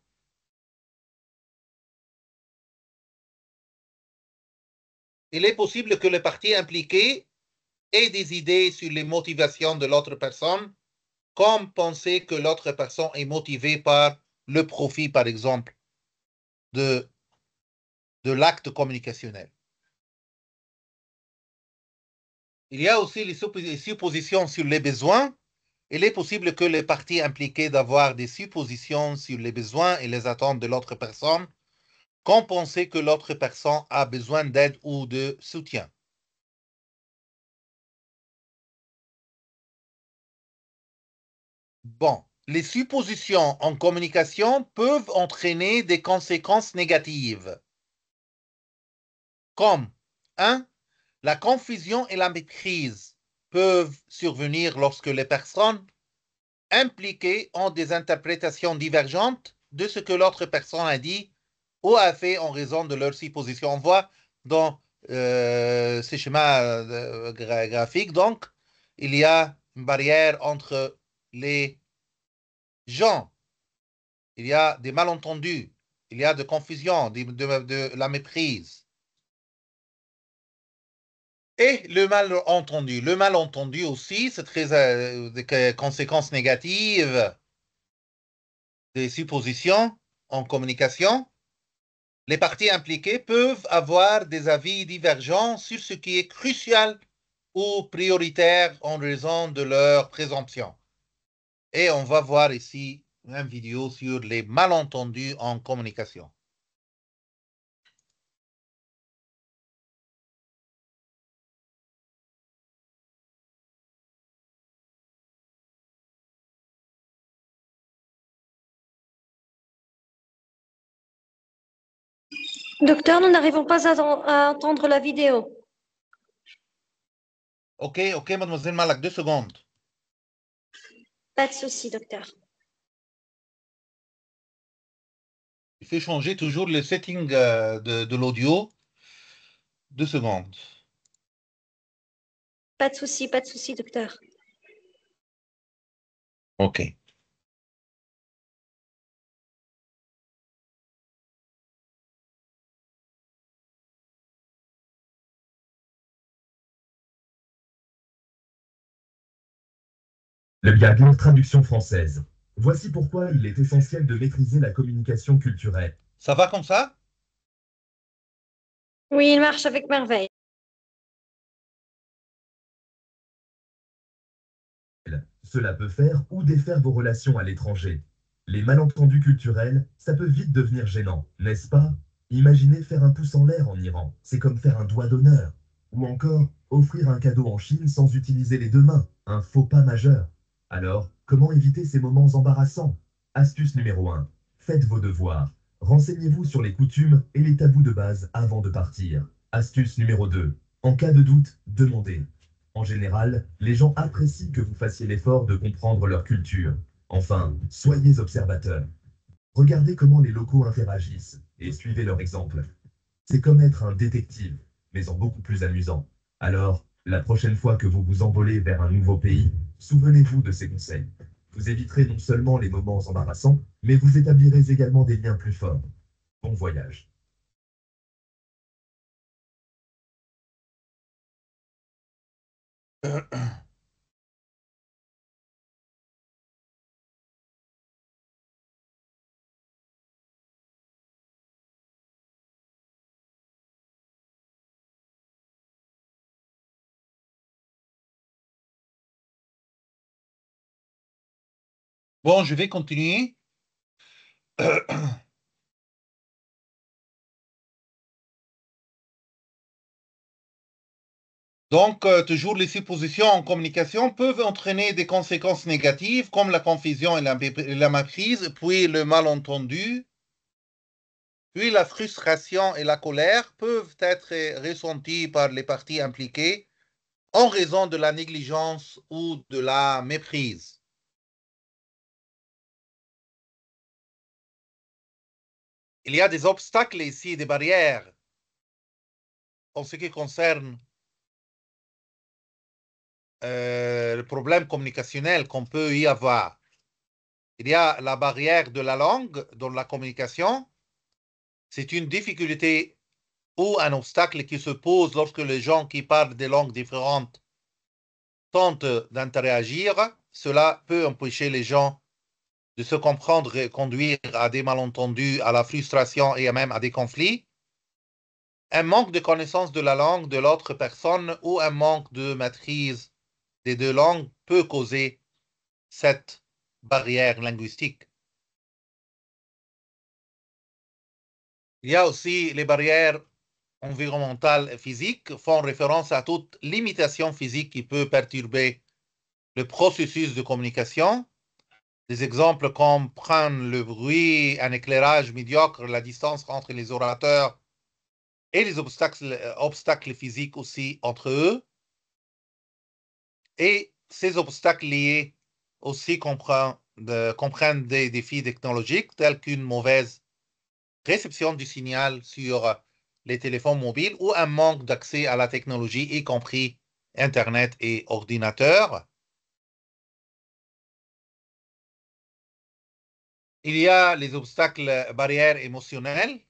Il est possible que les parties impliquées aient des idées sur les motivations de l'autre personne, comme penser que l'autre personne est motivée par le profit, par exemple, de l'acte communicationnel. Il y a aussi les suppositions sur les besoins. Il est possible que les parties impliquées d'avoir des suppositions sur les besoins et les attentes de l'autre personne, comme penser que l'autre personne a besoin d'aide ou de soutien. Bon, les suppositions en communication peuvent entraîner des conséquences négatives, comme 1. La confusion et la méprise peuvent survenir lorsque les personnes impliquées ont des interprétations divergentes de ce que l'autre personne a dit ou a fait en raison de leur supposition. On voit dans ces schémas graphiques, donc, il y a une barrière entre les gens. Il y a des malentendus, il y a de confusion, de la méprise. Et le malentendu. Le malentendu aussi, c'est très des conséquences négatives des suppositions en communication. Les parties impliquées peuvent avoir des avis divergents sur ce qui est crucial ou prioritaire en raison de leur présomption. Et on va voir ici une vidéo sur les malentendus en communication. Docteur, nous n'arrivons pas à entendre la vidéo. Ok, mademoiselle Malak, 2 secondes. Pas de souci, docteur. Il faut changer toujours le setting de l'audio. 2 secondes. Pas de souci, docteur. OK. Le bien traduction française. Voici pourquoi il est essentiel de maîtriser la communication culturelle. Ça va comme ça? Oui, il marche avec merveille. Cela peut faire ou défaire vos relations à l'étranger. Les malentendus culturels, ça peut vite devenir gênant, n'est-ce pas? Imaginez faire un pouce en l'air en Iran, c'est comme faire un doigt d'honneur. Ou encore, offrir un cadeau en Chine sans utiliser les deux mains, un faux pas majeur. Alors, comment éviter ces moments embarrassants? Astuce numéro 1. Faites vos devoirs. Renseignez-vous sur les coutumes et les tabous de base avant de partir. Astuce numéro 2. En cas de doute, demandez. En général, les gens apprécient que vous fassiez l'effort de comprendre leur culture. Enfin, soyez observateurs. Regardez comment les locaux interagissent et suivez leur exemple. C'est comme être un détective, mais en beaucoup plus amusant. Alors, la prochaine fois que vous vous envolez vers un nouveau pays, souvenez-vous de ces conseils. Vous éviterez non seulement les moments embarrassants, mais vous établirez également des liens plus forts. Bon voyage. Bon, je vais continuer. Donc, toujours les suppositions en communication peuvent entraîner des conséquences négatives comme la confusion et la méprise, puis le malentendu, puis la frustration et la colère peuvent être ressenties par les parties impliquées en raison de la négligence ou de la méprise. Il y a des obstacles ici, des barrières en ce qui concerne le problème communicationnel qu'on peut y avoir. Il y a la barrière de la langue dans la communication. C'est une difficulté ou un obstacle qui se pose lorsque les gens qui parlent des langues différentes tentent d'interagir. Cela peut empêcher les gens de se comprendre et conduire à des malentendus, à la frustration et même à des conflits. Un manque de connaissance de la langue de l'autre personne ou un manque de maîtrise des deux langues peut causer cette barrière linguistique. Il y a aussi les barrières environnementales physiques font référence à toute limitation physique qui peut perturber le processus de communication. Des exemples comprennent le bruit, un éclairage médiocre, la distance entre les orateurs et les obstacles physiques aussi entre eux. Et ces obstacles liés aussi comprennent des défis technologiques tels qu'une mauvaise réception du signal sur les téléphones mobiles ou un manque d'accès à la technologie, y compris Internet et ordinateurs. Il y a les obstacles barrières émotionnelles.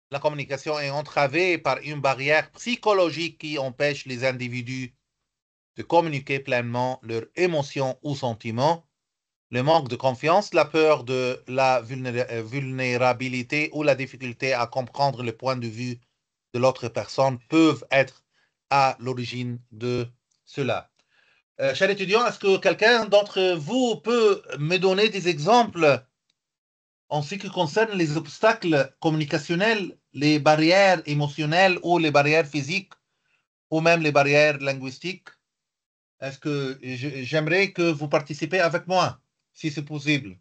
La communication est entravée par une barrière psychologique qui empêche les individus de communiquer pleinement leurs émotions ou sentiments. Le manque de confiance, la peur de la vulnérabilité ou la difficulté à comprendre le point de vue de l'autre personne peuvent être à l'origine de cela. Cher étudiant, est-ce que quelqu'un d'entre vous peut me donner des exemples en ce qui concerne les obstacles communicationnels, les barrières émotionnelles ou les barrières physiques ou même les barrières linguistiques? Est-ce que j'aimerais que vous participez avec moi, si c'est possible?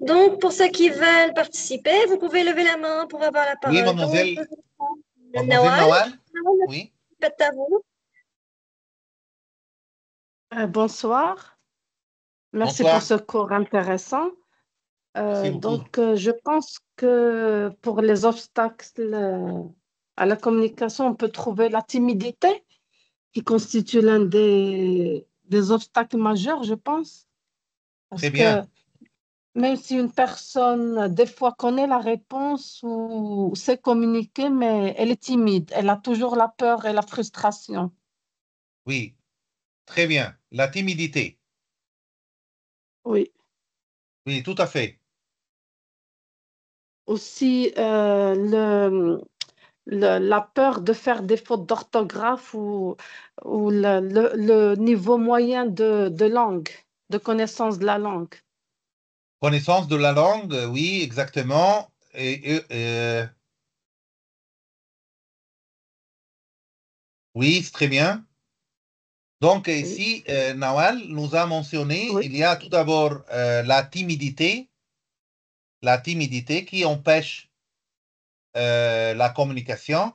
Donc, pour ceux qui veulent participer, vous pouvez lever la main pour avoir la Oui, parole. Donc, mademoiselle, mademoiselle Nawal, Nawal? Oui. faites à vous. Bonsoir. Merci Bonsoir. pour ce cours intéressant. Merci beaucoup. Je pense que pour les obstacles à la communication, on peut trouver la timidité qui constitue l'un des obstacles majeurs, je pense. Parce Très que bien. même si une personne, des fois, connaît la réponse ou sait communiquer, mais elle est timide, elle a toujours la peur et la frustration. Oui, très bien. La timidité. Oui. Oui, tout à fait. Aussi, la peur de faire des fautes d'orthographe ou le niveau moyen de langue, de connaissance de la langue. Connaissance de la langue, oui, exactement. Oui, c'est très bien. Donc Oui. ici, Nawal nous a mentionné, Oui. il y a tout d'abord la timidité qui empêche la communication.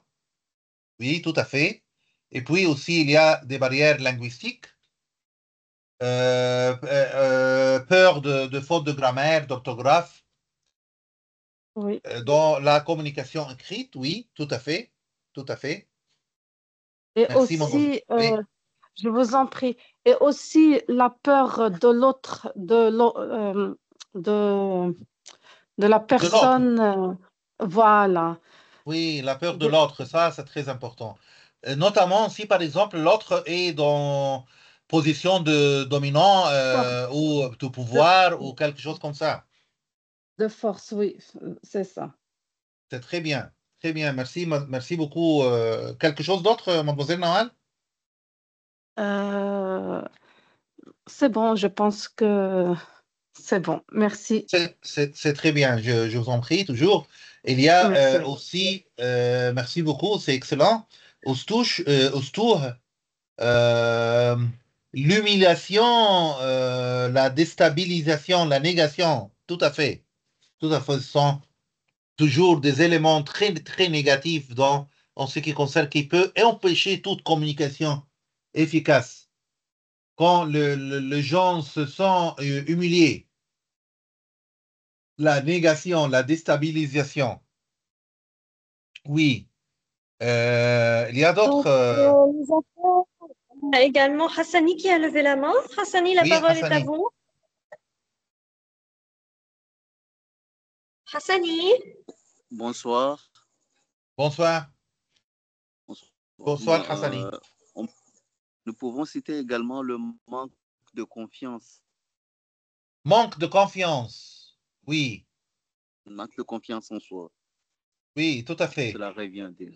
Oui, tout à fait. Et puis aussi, il y a des barrières linguistiques, peur de faute de grammaire, d'orthographe, Oui. dans la communication écrite, oui, tout à fait, tout à fait. Et Merci, mademoiselle. aussi, Oui, je vous en prie, et aussi la peur de l'autre, de la de l'autre. personne, voilà, Oui, la peur de de, l'autre, ça, c'est très important. Notamment si, par exemple, l'autre est dans position de dominant ou de de, pouvoir ou quelque chose comme ça. de force, oui, c'est ça. C'est très bien. Très bien. Merci, merci beaucoup. Quelque chose d'autre, mademoiselle Nawal? Euh, c'est bon, je pense que c'est bon. Merci. C'est très bien. Je vous en prie, toujours. Il y a Merci. aussi, merci beaucoup, c'est excellent. Oustouh, euh, l'humiliation, la déstabilisation, la négation, tout à fait. Tout à fait. Ce sont toujours des éléments très, très négatifs en ce qui concerne qui peut empêcher toute communication efficace. Quand les gens se sentent humiliés, la négation, la déstabilisation. Oui. Il y a d'autres. Donc, nous avons également Hassani qui a levé la main. Hassani, la Oui, parole est à Hassani. vous. Hassani, Bonsoir. Bonsoir. Bonsoir, Bon, Hassani. on- nous pouvons citer également le manque de confiance. Manque de confiance. Oui, Le manque de confiance en soi. oui, tout à fait. Cela revient de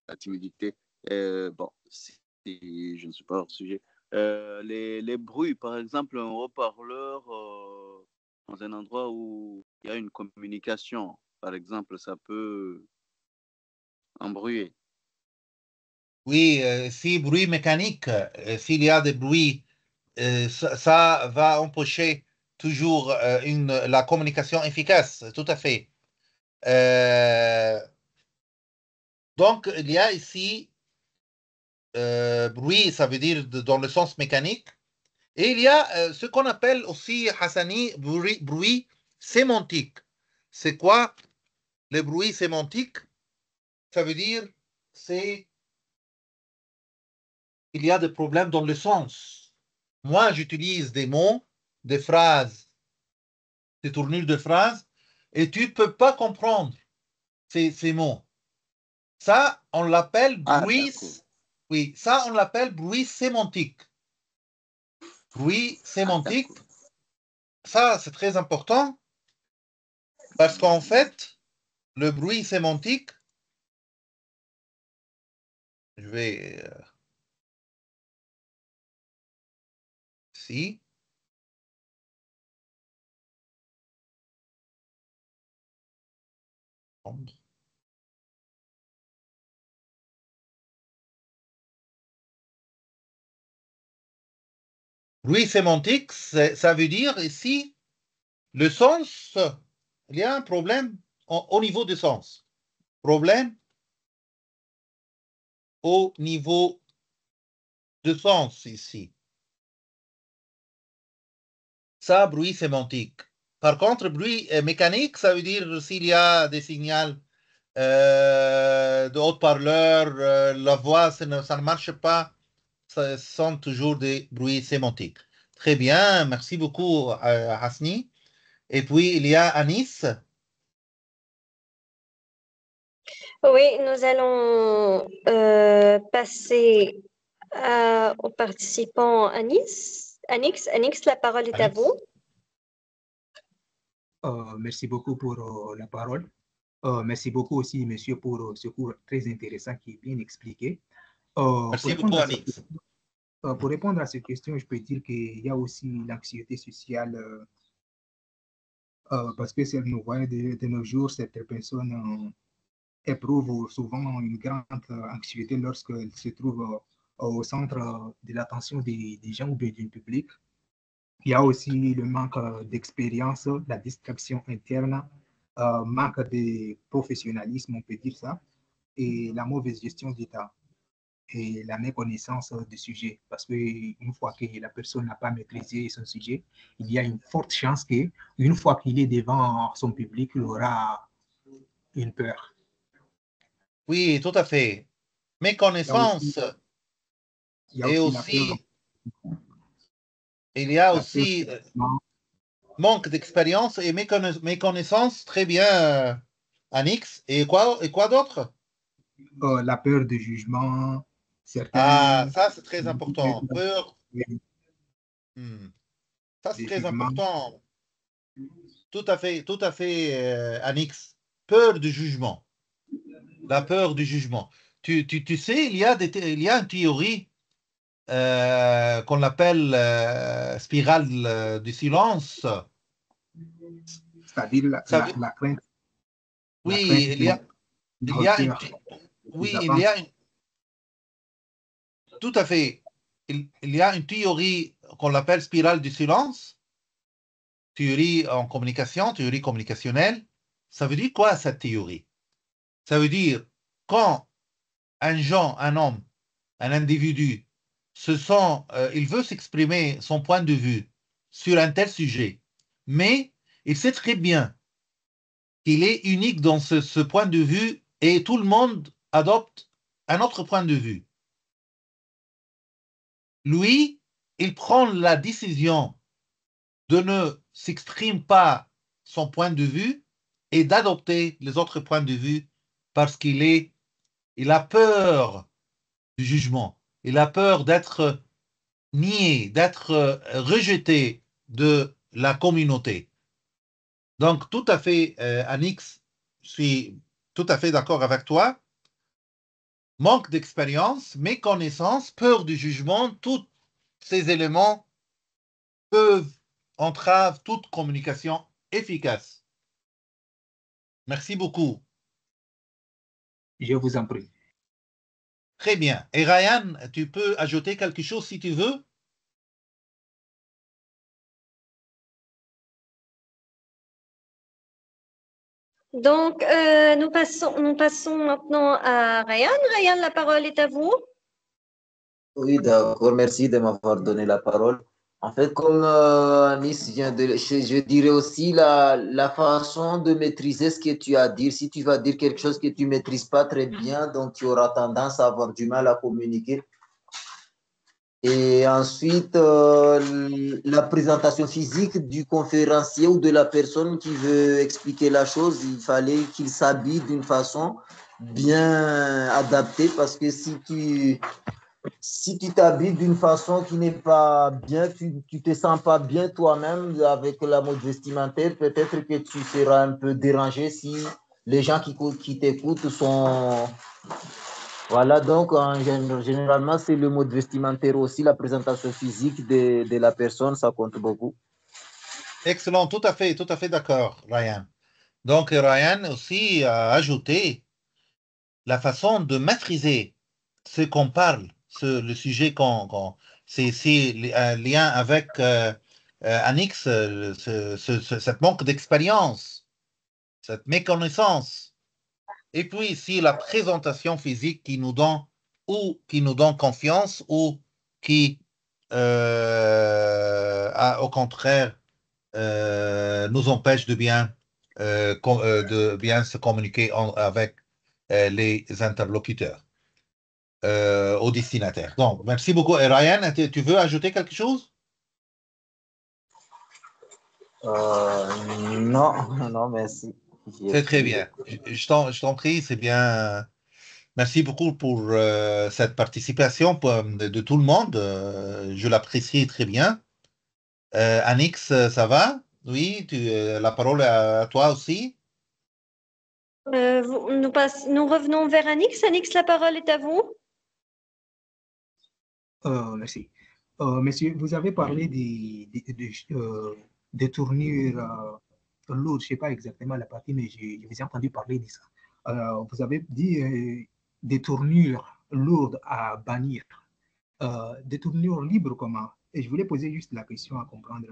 la timidité. Bon, je ne suis pas hors sujet. Les bruits, par exemple, un haut-parleur dans un endroit où il y a une communication, par exemple, ça peut embrouiller. Oui, si bruit mécanique, s'il y a des bruits, ça va empêcher toujours la communication efficace. Tout à fait. Euh, donc, il y a ici bruit, ça veut dire dans le sens mécanique. Et il y a ce qu'on appelle aussi, Hassani, bruit sémantique. C'est quoi le bruit sémantique? Ça veut dire c'est il y a des problèmes dans le sens. Moi, j'utilise des mots, des phrases, des tournures de phrases, et tu ne peux pas comprendre ces mots. Ça, on l'appelle Ah, bruit. d'accord. Oui, ça, on l'appelle bruit sémantique. Bruit Ah, sémantique, d'accord. ça, c'est très important parce qu'en fait, le bruit sémantique, je vais ici. Bruit sémantique, ça veut dire ici le sens, il y a un problème au niveau du sens. Problème au niveau du sens ici. Ça, bruit sémantique. Par contre, bruit mécanique, ça veut dire s'il y a des signaux de haut-parleur, la voix, ça ne marche pas, ce sont toujours des bruits sémantiques. Très bien, merci beaucoup, Hasni. Et puis, il y a Anis. Oui, nous allons passer aux participants Anis. Anix, la parole est à Anix. vous. Merci beaucoup pour la parole. Merci beaucoup aussi, monsieur, pour ce cours très intéressant qui est bien expliqué. Merci beaucoup, Anix. Pour répondre à cette question, je peux dire qu'il y a aussi l'anxiété sociale parce que nous voyons de nos jours, certaines personnes éprouvent souvent une grande anxiété lorsqu'elles se trouvent au centre de l'attention des gens ou bien du public. Il y a aussi le manque d'expérience, la distraction interne, manque de professionnalisme, on peut dire ça, et la mauvaise gestion du temps et la méconnaissance du sujet. Parce qu'une fois que la personne n'a pas maîtrisé son sujet, il y a une forte chance qu'une fois qu'il est devant son public, il aura une peur. Oui, tout à fait. Méconnaissance. Et aussi, il y a aussi manque d'expérience et méconnaissance. Très bien, Anix. Et quoi d'autre? La peur de jugement. Ah, ça c'est très important. Peur. Ça c'est très important. Tout à fait, Anix. Peur du jugement. La peur du jugement. Tu sais, il y a une théorie qu'on appelle spirale du silence. C'est-à-dire la crainte. Oui, il y a une. Oui, il y a une. Tout à fait. Il y a une théorie qu'on appelle spirale du silence. Théorie en communication, théorie communicationnelle. Ça veut dire quoi cette théorie? Ça veut dire quand un homme, un individu, il veut s'exprimer son point de vue sur un tel sujet, mais il sait très bien qu'il est unique dans ce point de vue et tout le monde adopte un autre point de vue. Lui, il prend la décision de ne s'exprimer pas son point de vue et d'adopter les autres points de vue parce il a peur du jugement. Il a peur d'être nié, d'être rejeté de la communauté. Donc, tout à fait, Anix, je suis tout à fait d'accord avec toi. Manque d'expérience, méconnaissance, peur du jugement, tous ces éléments peuvent entraver toute communication efficace. Merci beaucoup. Je vous en prie. Très bien. Et Ryan, tu peux ajouter quelque chose si tu veux? Donc, nous passons maintenant à Ryan. Ryan, la parole est à vous. Oui, d'accord. Merci de m'avoir donné la parole. En fait, comme Anis vient je dirais aussi la façon de maîtriser ce que tu as dit. Si tu vas dire quelque chose que tu ne maîtrises pas très bien, donc tu auras tendance à avoir du mal à communiquer. Et ensuite, la présentation physique du conférencier ou de la personne qui veut expliquer la chose, il fallait qu'il s'habille d'une façon bien adaptée parce que si tu t'habilles d'une façon qui n'est pas bien, tu ne te sens pas bien toi-même avec la mode vestimentaire, peut-être que tu seras un peu dérangé si les gens qui t'écoutent sont... Voilà, donc généralement, c'est le mode vestimentaire aussi, la présentation physique de la personne, ça compte beaucoup. Excellent, tout à fait d'accord, Ryan. Donc, Ryan aussi a ajouté la façon de maîtriser ce qu'on parle, le sujet c'est un lien avec Anix, cette manque d'expérience, cette méconnaissance. Et puis ici, la présentation physique qui nous donne confiance ou qui, au contraire, nous empêche de bien se communiquer avec les interlocuteurs aux destinataires. Donc, merci beaucoup. Et Ryan, tu veux ajouter quelque chose? Non, non, merci. C'est très bien. Je t'en prie, c'est bien. Merci beaucoup pour cette participation de tout le monde. Je l'apprécie très bien. Anix, ça va? Oui, la parole est à toi aussi. Nous revenons vers Anix. Anix, la parole est à vous. Merci. Monsieur, vous avez parlé des tournures lourdes, je ne sais pas exactement la partie, mais je vous ai entendu parler de ça. Vous avez dit des tournures lourdes à bannir. Des tournures libres, comment? Et je voulais poser juste la question à comprendre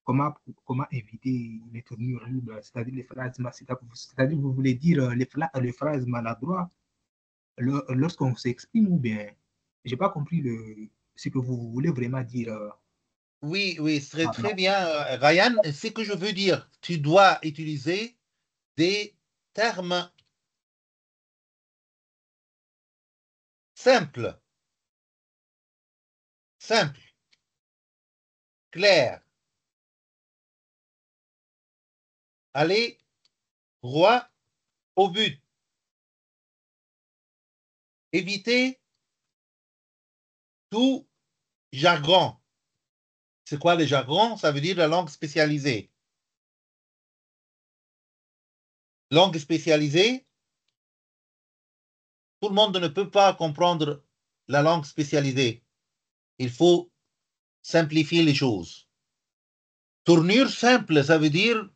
comment éviter les tournures libres, c'est-à-dire les phrases, c'est-à-dire vous voulez dire les phrases maladroites lorsqu'on s'exprime ou bien, je n'ai pas compris ce que vous voulez vraiment dire. Oui, oui, c'est Ah, très bien, Ryan. Ce que je veux dire, tu dois utiliser des termes simples, clairs. Aller droit au but. Éviter tout jargon. C'est quoi le jargon? Ça veut dire la langue spécialisée. Langue spécialisée, tout le monde ne peut pas comprendre la langue spécialisée. Il faut simplifier les choses. Tournure simple, ça veut dire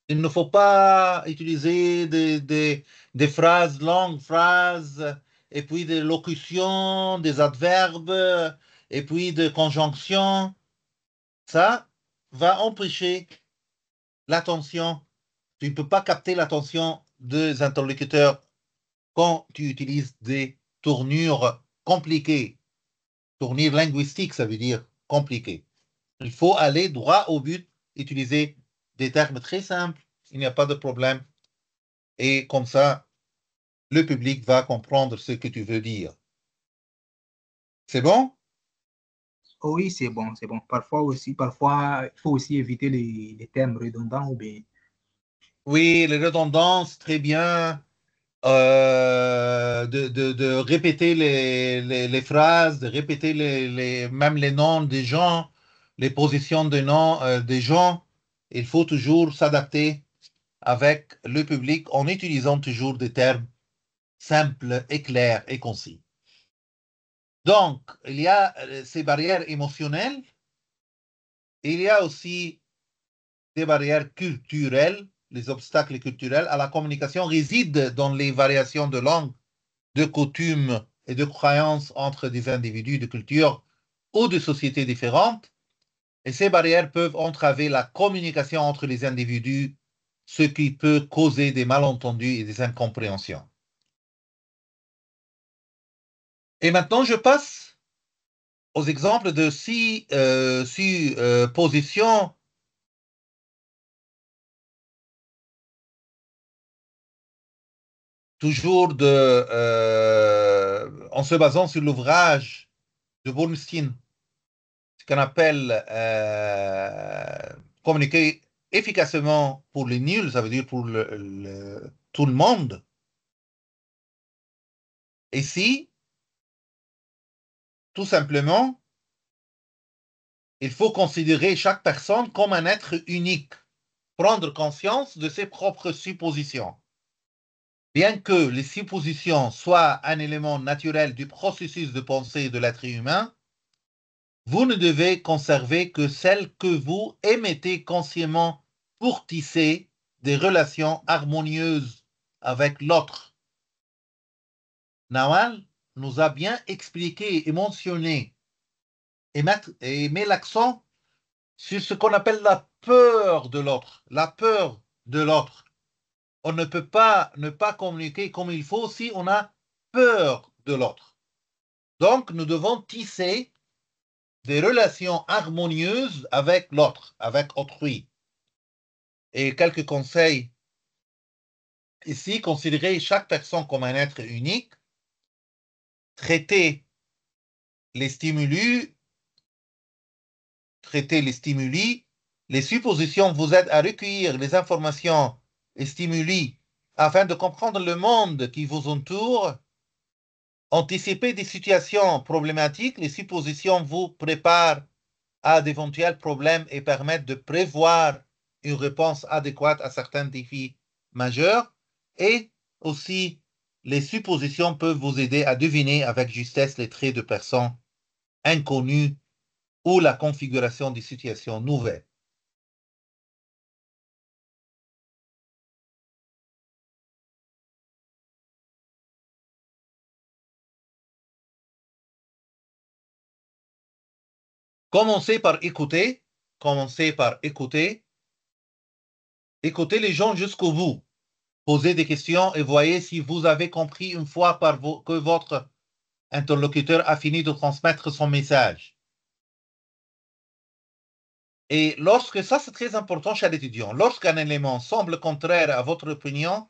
il ne faut pas utiliser des phrases, longues phrases, et puis des locutions, des adverbes, et puis des conjonctions. Ça va empêcher l'attention. Tu ne peux pas capter l'attention des interlocuteurs quand tu utilises des tournures compliquées. Tournure linguistique, ça veut dire compliqué. Il faut aller droit au but, utiliser des termes très simples, il n'y a pas de problème. Et comme ça, le public va comprendre ce que tu veux dire. C'est bon? oh oui, c'est bon, c'est bon. Parfois, il faut aussi éviter les termes redondants ou bien. Oui, les redondances, très bien. De répéter les phrases, de répéter même les noms des gens, les positions de noms des gens. Il faut toujours s'adapter avec le public en utilisant toujours des termes simples et clairs et concis. Donc, il y a ces barrières émotionnelles, il y a aussi des barrières culturelles. Les obstacles culturels à la communication résident dans les variations de langue, de coutumes et de croyances entre des individus de cultures ou de sociétés différentes. Et ces barrières peuvent entraver la communication entre les individus, ce qui peut causer des malentendus et des incompréhensions. Et maintenant, je passe aux exemples de six positions toujours en se basant sur l'ouvrage de Bernstein, ce qu'on appelle communiquer efficacement pour les nuls, ça veut dire pour tout le monde. Ici, tout simplement, il faut considérer chaque personne comme un être unique, prendre conscience de ses propres suppositions. Bien que les suppositions soient un élément naturel du processus de pensée de l'être humain, vous ne devez conserver que celles que vous émettez consciemment pour tisser des relations harmonieuses avec l'autre. Nawal nous a bien expliqué et mentionné et met l'accent sur ce qu'on appelle la peur de l'autre. La peur de l'autre. On ne peut pas ne pas communiquer comme il faut si on a peur de l'autre. Donc, nous devons tisser des relations harmonieuses avec l'autre, avec autrui. et quelques conseils. Ici, considérez chaque personne comme un être unique, traitez les stimuli, les suppositions vous aident à recueillir les informations et stimuli afin de comprendre le monde qui vous entoure. Anticipez des situations problématiques, les suppositions vous préparent à d'éventuels problèmes et permettent de prévoir une réponse adéquate à certains défis majeurs. Et aussi, les suppositions peuvent vous aider à deviner avec justesse les traits de personnes inconnues ou la configuration des situations nouvelles. Commencez par écouter. Écoutez les gens jusqu'au bout. Posez des questions et voyez si vous avez compris une fois que votre interlocuteur a fini de transmettre son message. Et lorsque, ça c'est très important chez l'étudiant, lorsqu'un élément semble contraire à votre opinion,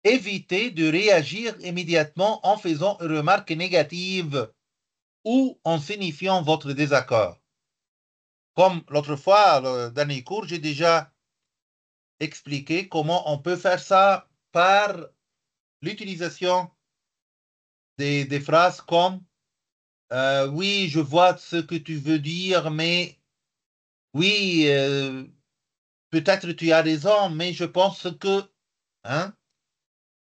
évitez de réagir immédiatement en faisant une remarque négative ou en signifiant votre désaccord. Comme l'autre fois, le dernier cours, j'ai déjà expliqué comment on peut faire ça par l'utilisation des phrases comme oui, je vois ce que tu veux dire, mais oui, peut-être tu as raison, mais je pense que, hein?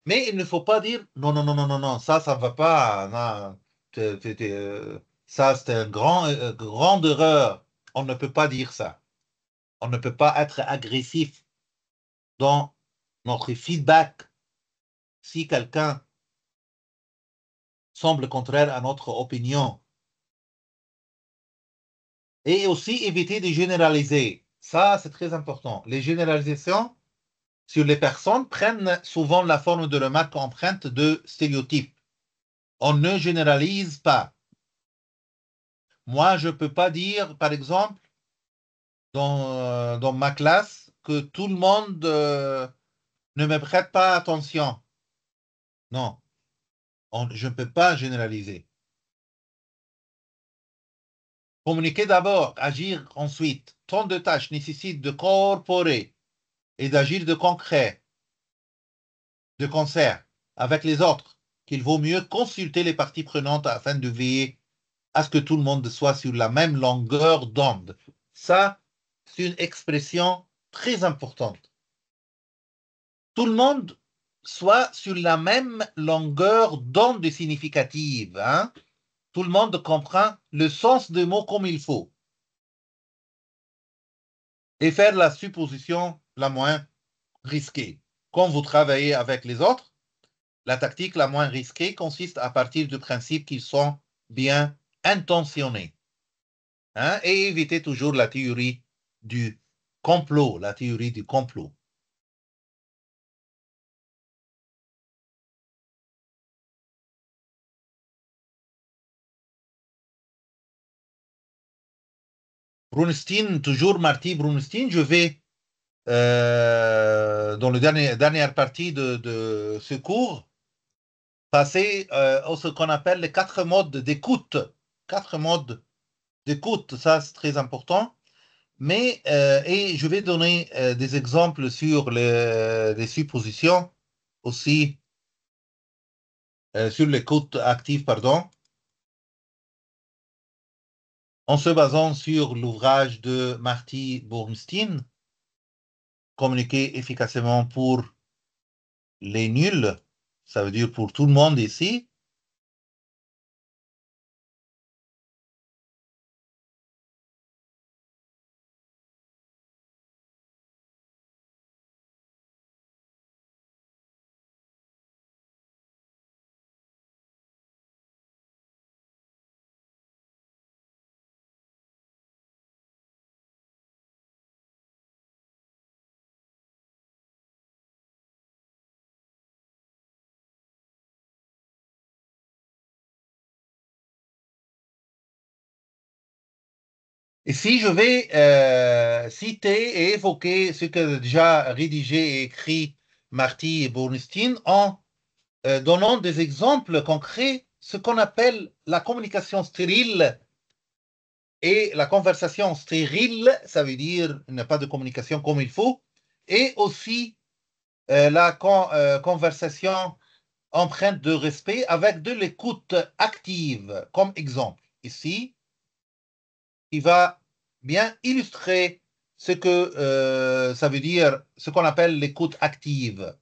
Mais il ne faut pas dire non, non, non, non, non, non, ça ne va pas. Non, ça, c'est une grande erreur. On ne peut pas dire ça. On ne peut pas être agressif dans notre feedback si quelqu'un semble contraire à notre opinion. Et aussi éviter de généraliser. Ça, c'est très important. Les généralisations sur les personnes prennent souvent la forme de remarques empreintes de stéréotypes. On ne généralise pas. Moi, je ne peux pas dire, par exemple, dans ma classe, que tout le monde ne me prête pas attention. Non, je ne peux pas généraliser. Communiquer d'abord, agir ensuite. Tant de tâches nécessitent de corporer et d'agir de concret, de concert avec les autres, qu'il vaut mieux consulter les parties prenantes afin de veiller à ce que tout le monde soit sur la même longueur d'onde. Ça, c'est une expression très importante. Tout le monde soit sur la même longueur d'onde significative. Hein? Tout le monde comprend le sens des mots comme il faut. Et faire la supposition la moins risquée. Quand vous travaillez avec les autres, la tactique la moins risquée consiste à partir du principe qu'ils sont bien intentionnés. Hein? Et éviter toujours la théorie du complot, Brunstein, toujours Marty Brunstein, je vais, dans la dernière partie de ce cours, passer à ce qu'on appelle les 4 modes d'écoute. 4 modes d'écoute, ça c'est très important. Mais, et je vais donner des exemples sur les suppositions aussi, sur l'écoute active, pardon, en se basant sur l'ouvrage de Marty Bernstein, Communiquer efficacement pour les nuls, ça veut dire pour tout le monde ici. Ici, je vais citer et évoquer ce que déjà rédigé et écrit Marty et Bornstein en donnant des exemples concrets, ce qu'on appelle la communication stérile. Et la conversation stérile, ça veut dire il n'y a pas de communication comme il faut. Et aussi la conversation empreinte de respect avec de l'écoute active, comme exemple. Ici, il va bien illustrer ce que ça veut dire, ce qu'on appelle l'écoute active.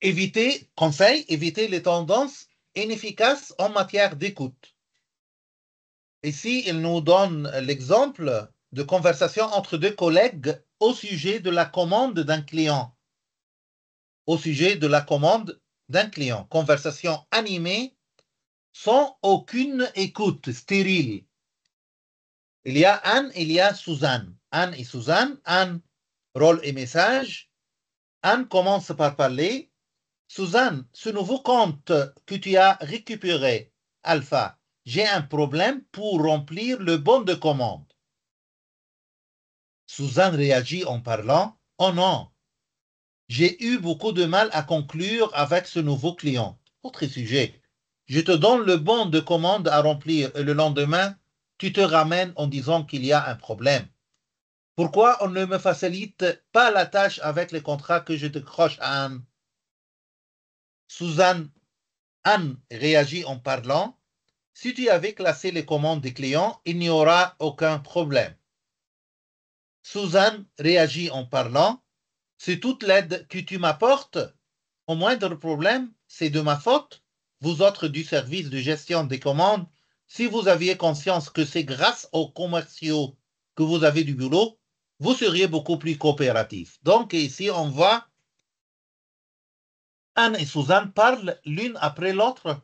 Éviter les tendances inefficaces en matière d'écoute. Ici, il nous donne l'exemple de conversation entre deux collègues au sujet de la commande d'un client. Au sujet de la commande d'un client. Conversation animée sans aucune écoute, stérile. Il y a Anne, il y a Suzanne. Anne et Suzanne. Anne, rôle et message. Anne commence par parler. Suzanne, ce nouveau compte que tu as récupéré, Alpha, j'ai un problème pour remplir le bon de commande. Suzanne réagit en parlant, oh non, j'ai eu beaucoup de mal à conclure avec ce nouveau client. Autre sujet, je te donne le bon de commande à remplir et le lendemain, tu te ramènes en disant qu'il y a un problème. Pourquoi on ne me facilite pas la tâche avec les contrats que je décroche à Anne? Anne réagit en parlant, si tu avais classé les commandes des clients, il n'y aura aucun problème. Suzanne réagit en parlant, c'est toute l'aide que tu m'apportes. Au moindre problème, c'est de ma faute. Vous autres du service de gestion des commandes, si vous aviez conscience que c'est grâce aux commerciaux que vous avez du boulot, vous seriez beaucoup plus coopératifs. Donc ici, on voit Anne et Suzanne parlent l'une après l'autre.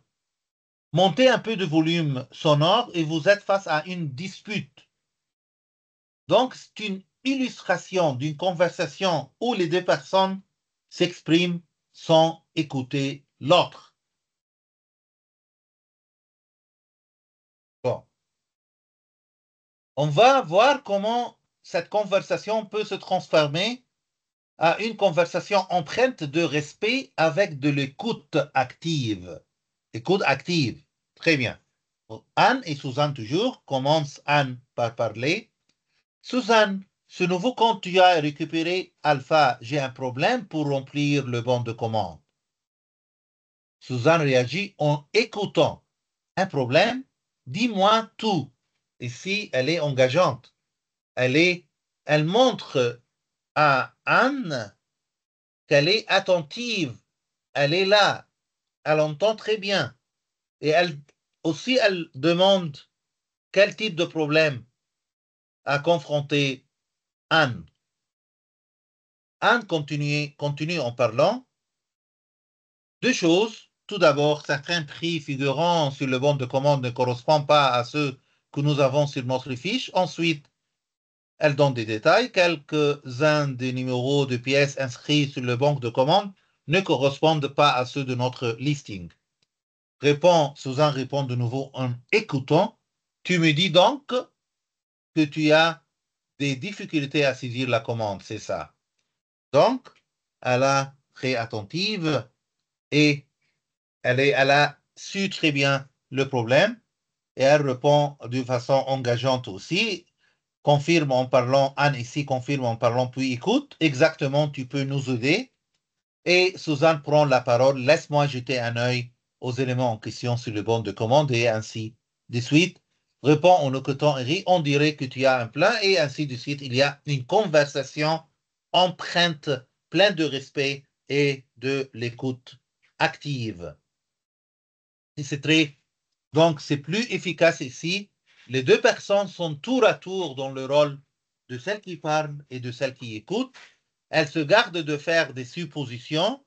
Montez un peu de volume sonore et vous êtes face à une dispute. Donc, c'est une illustration d'une conversation où les deux personnes s'expriment sans écouter l'autre. Bon. On va voir comment cette conversation peut se transformer à une conversation empreinte de respect avec de l'écoute active. Écoute active. Très bien. Anne et Suzanne toujours commencent Anne par parler. Suzanne, ce nouveau compte tu as récupéré, Alpha, j'ai un problème pour remplir le bon de commande. Suzanne réagit en écoutant. Un problème? Dis-moi tout. Ici, elle est engageante. Elle montre à Anne qu'elle est attentive. Elle est là. Elle entend très bien. Et elle demande quel type de problème a confronté Anne. Anne continue en parlant. Deux choses. Tout d'abord, certains prix figurant sur le bon de commande ne correspondent pas à ceux que nous avons sur notre fiche. Ensuite, elle donne des détails. Quelques-uns des numéros de pièces inscrits sur le bon de commande ne correspondent pas à ceux de notre listing. Suzanne répond de nouveau en écoutant. Tu me dis donc que tu as des difficultés à saisir la commande, c'est ça. Donc, elle est très attentive et elle a su très bien le problème et elle répond de façon engageante aussi. Confirme en parlant, Anne ici confirme en parlant, puis écoute, exactement, tu peux nous aider. Et Suzanne prend la parole, laisse-moi jeter un œil aux éléments en question sur le bon de commande et ainsi de suite. Répond en écoutant Henri, on dirait que tu as un plan et ainsi de suite. Il y a une conversation empreinte, pleine de respect et de l'écoute active. Donc, c'est plus efficace ici. Les deux personnes sont tour à tour dans le rôle de celle qui parle et de celle qui écoute. Elles se gardent de faire des suppositions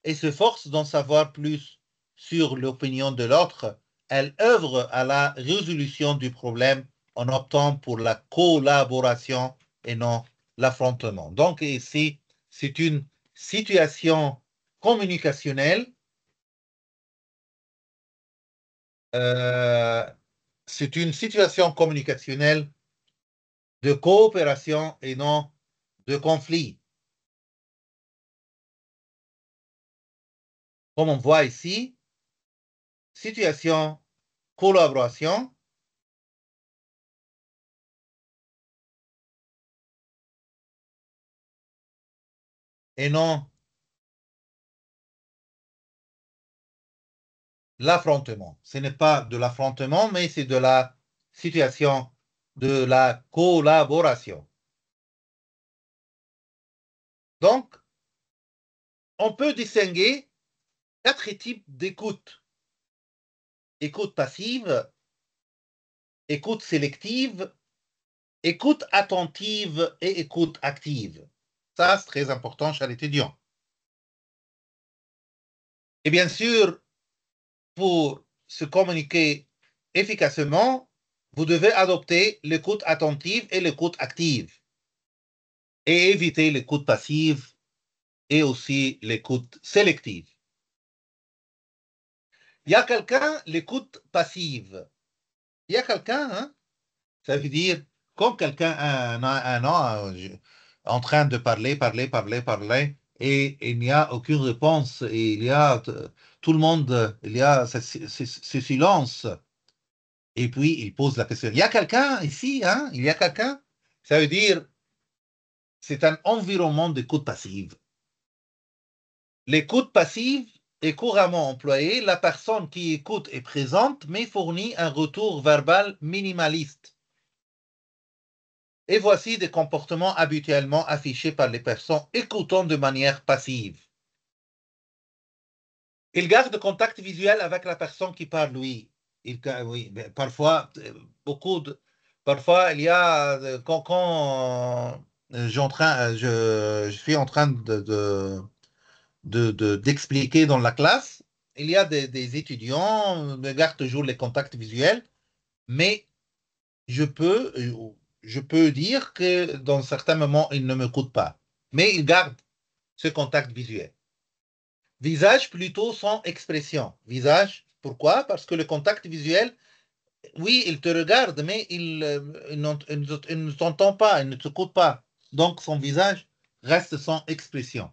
et se forcent d'en savoir plus sur l'opinion de l'autre. Elles œuvrent à la résolution du problème en optant pour la collaboration et non l'affrontement. Donc ici, c'est une situation communicationnelle c'est une situation communicationnelle de coopération et non de conflit. Comme on voit ici, situation collaboration. Et non l'affrontement. Ce n'est pas de l'affrontement, mais c'est de la situation de la collaboration. Donc, on peut distinguer 4 types d'écoute. Écoute passive, écoute sélective, écoute attentive et écoute active. Ça, c'est très important chez l'étudiant. Et bien sûr, pour se communiquer efficacement, vous devez adopter l'écoute attentive et l'écoute active et éviter l'écoute passive et aussi l'écoute sélective. Il y a quelqu'un, l'écoute passive. Il y a quelqu'un, hein? Ça veut dire, comme quelqu'un un an en train de parler, et il n'y a aucune réponse, et il y a tout le monde, il y a ce silence. Et puis, il pose la question. Il y a quelqu'un ici, hein? Il y a quelqu'un? Ça veut dire, c'est un environnement d'écoute passive. L'écoute passive est couramment employée. La personne qui écoute est présente, mais fournit un retour verbal minimaliste. Et voici des comportements habituellement affichés par les personnes écoutant de manière passive. Il garde contact visuel avec la personne qui parle, oui. Oui, parfois, parfois, il y a, quand je suis en train d'expliquer dans la classe, il y a des étudiants qui gardent toujours les contacts visuels, mais je peux dire que dans certains moments, ils ne m'écoutent pas, mais ils gardent ce contact visuel. Visage plutôt sans expression. Visage, pourquoi? Parce que le contact visuel, oui, il te regarde, mais il ne t'entend pas, il ne t'écoute pas. Donc, son visage reste sans expression.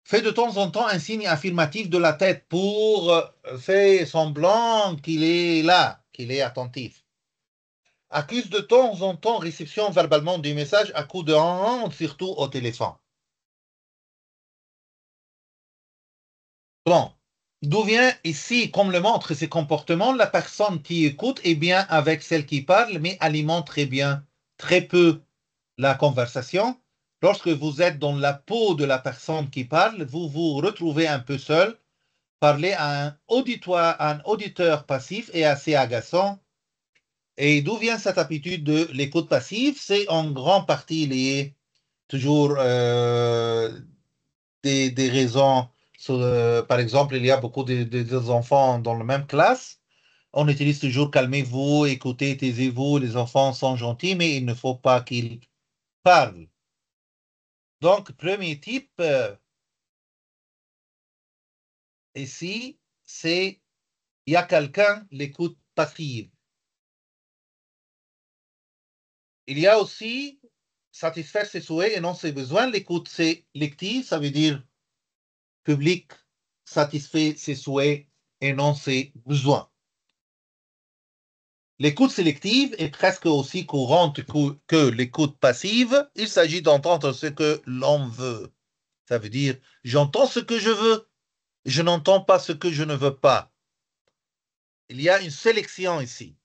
Fait de temps en temps un signe affirmatif de la tête pour faire semblant qu'il est là, qu'il est attentif. Accuse de temps en temps réception verbalement du message à coup de surtout au téléphone. Bon, d'où vient ici, comme le montrent ces comportements, la personne qui écoute est bien avec celle qui parle, mais alimente très peu la conversation. Lorsque vous êtes dans la peau de la personne qui parle, vous vous retrouvez un peu seul. Parler à un auditeur passif est assez agaçant. Et d'où vient cette habitude de l'écoute passive? C'est en grande partie lié toujours des raisons. Par exemple, il y a beaucoup enfants dans la même classe. On utilise toujours calmez-vous, écoutez, taisez-vous, les enfants sont gentils, mais il ne faut pas qu'ils parlent. Donc, premier type, ici, c'est il y a quelqu'un, l'écoute passive. Il y a aussi satisfaire ses souhaits et non ses besoins. L'écoute sélective, ça veut dire public satisfait ses souhaits et non ses besoins. L'écoute sélective est presque aussi courante que l'écoute passive. Il s'agit d'entendre ce que l'on veut. Ça veut dire, j'entends ce que je veux, je n'entends pas ce que je ne veux pas. Il y a une sélection ici.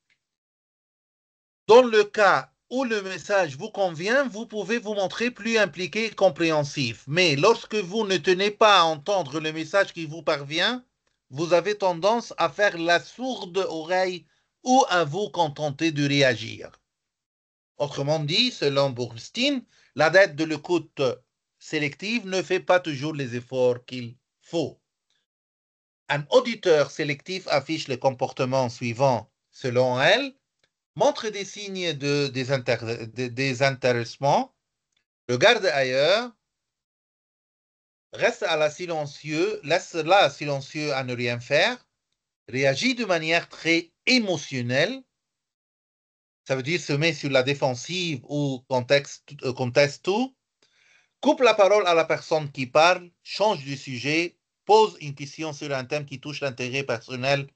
Dans le cas où le message vous convient, vous pouvez vous montrer plus impliqué et compréhensif. Mais lorsque vous ne tenez pas à entendre le message qui vous parvient, vous avez tendance à faire la sourde oreille ou à vous contenter de réagir. Autrement dit, selon Bernstein, la dette de l'écoute sélective ne fait pas toujours les efforts qu'il faut. Un auditeur sélectif affiche le comportement suivant selon elle, montre des signes de désintéressement, regarde ailleurs, reste laisse là silencieux à ne rien faire, réagit de manière très émotionnelle, ça veut dire se met sur la défensive ou conteste tout, coupe la parole à la personne qui parle, change de sujet, pose une question sur un thème qui touche l'intérêt personnel,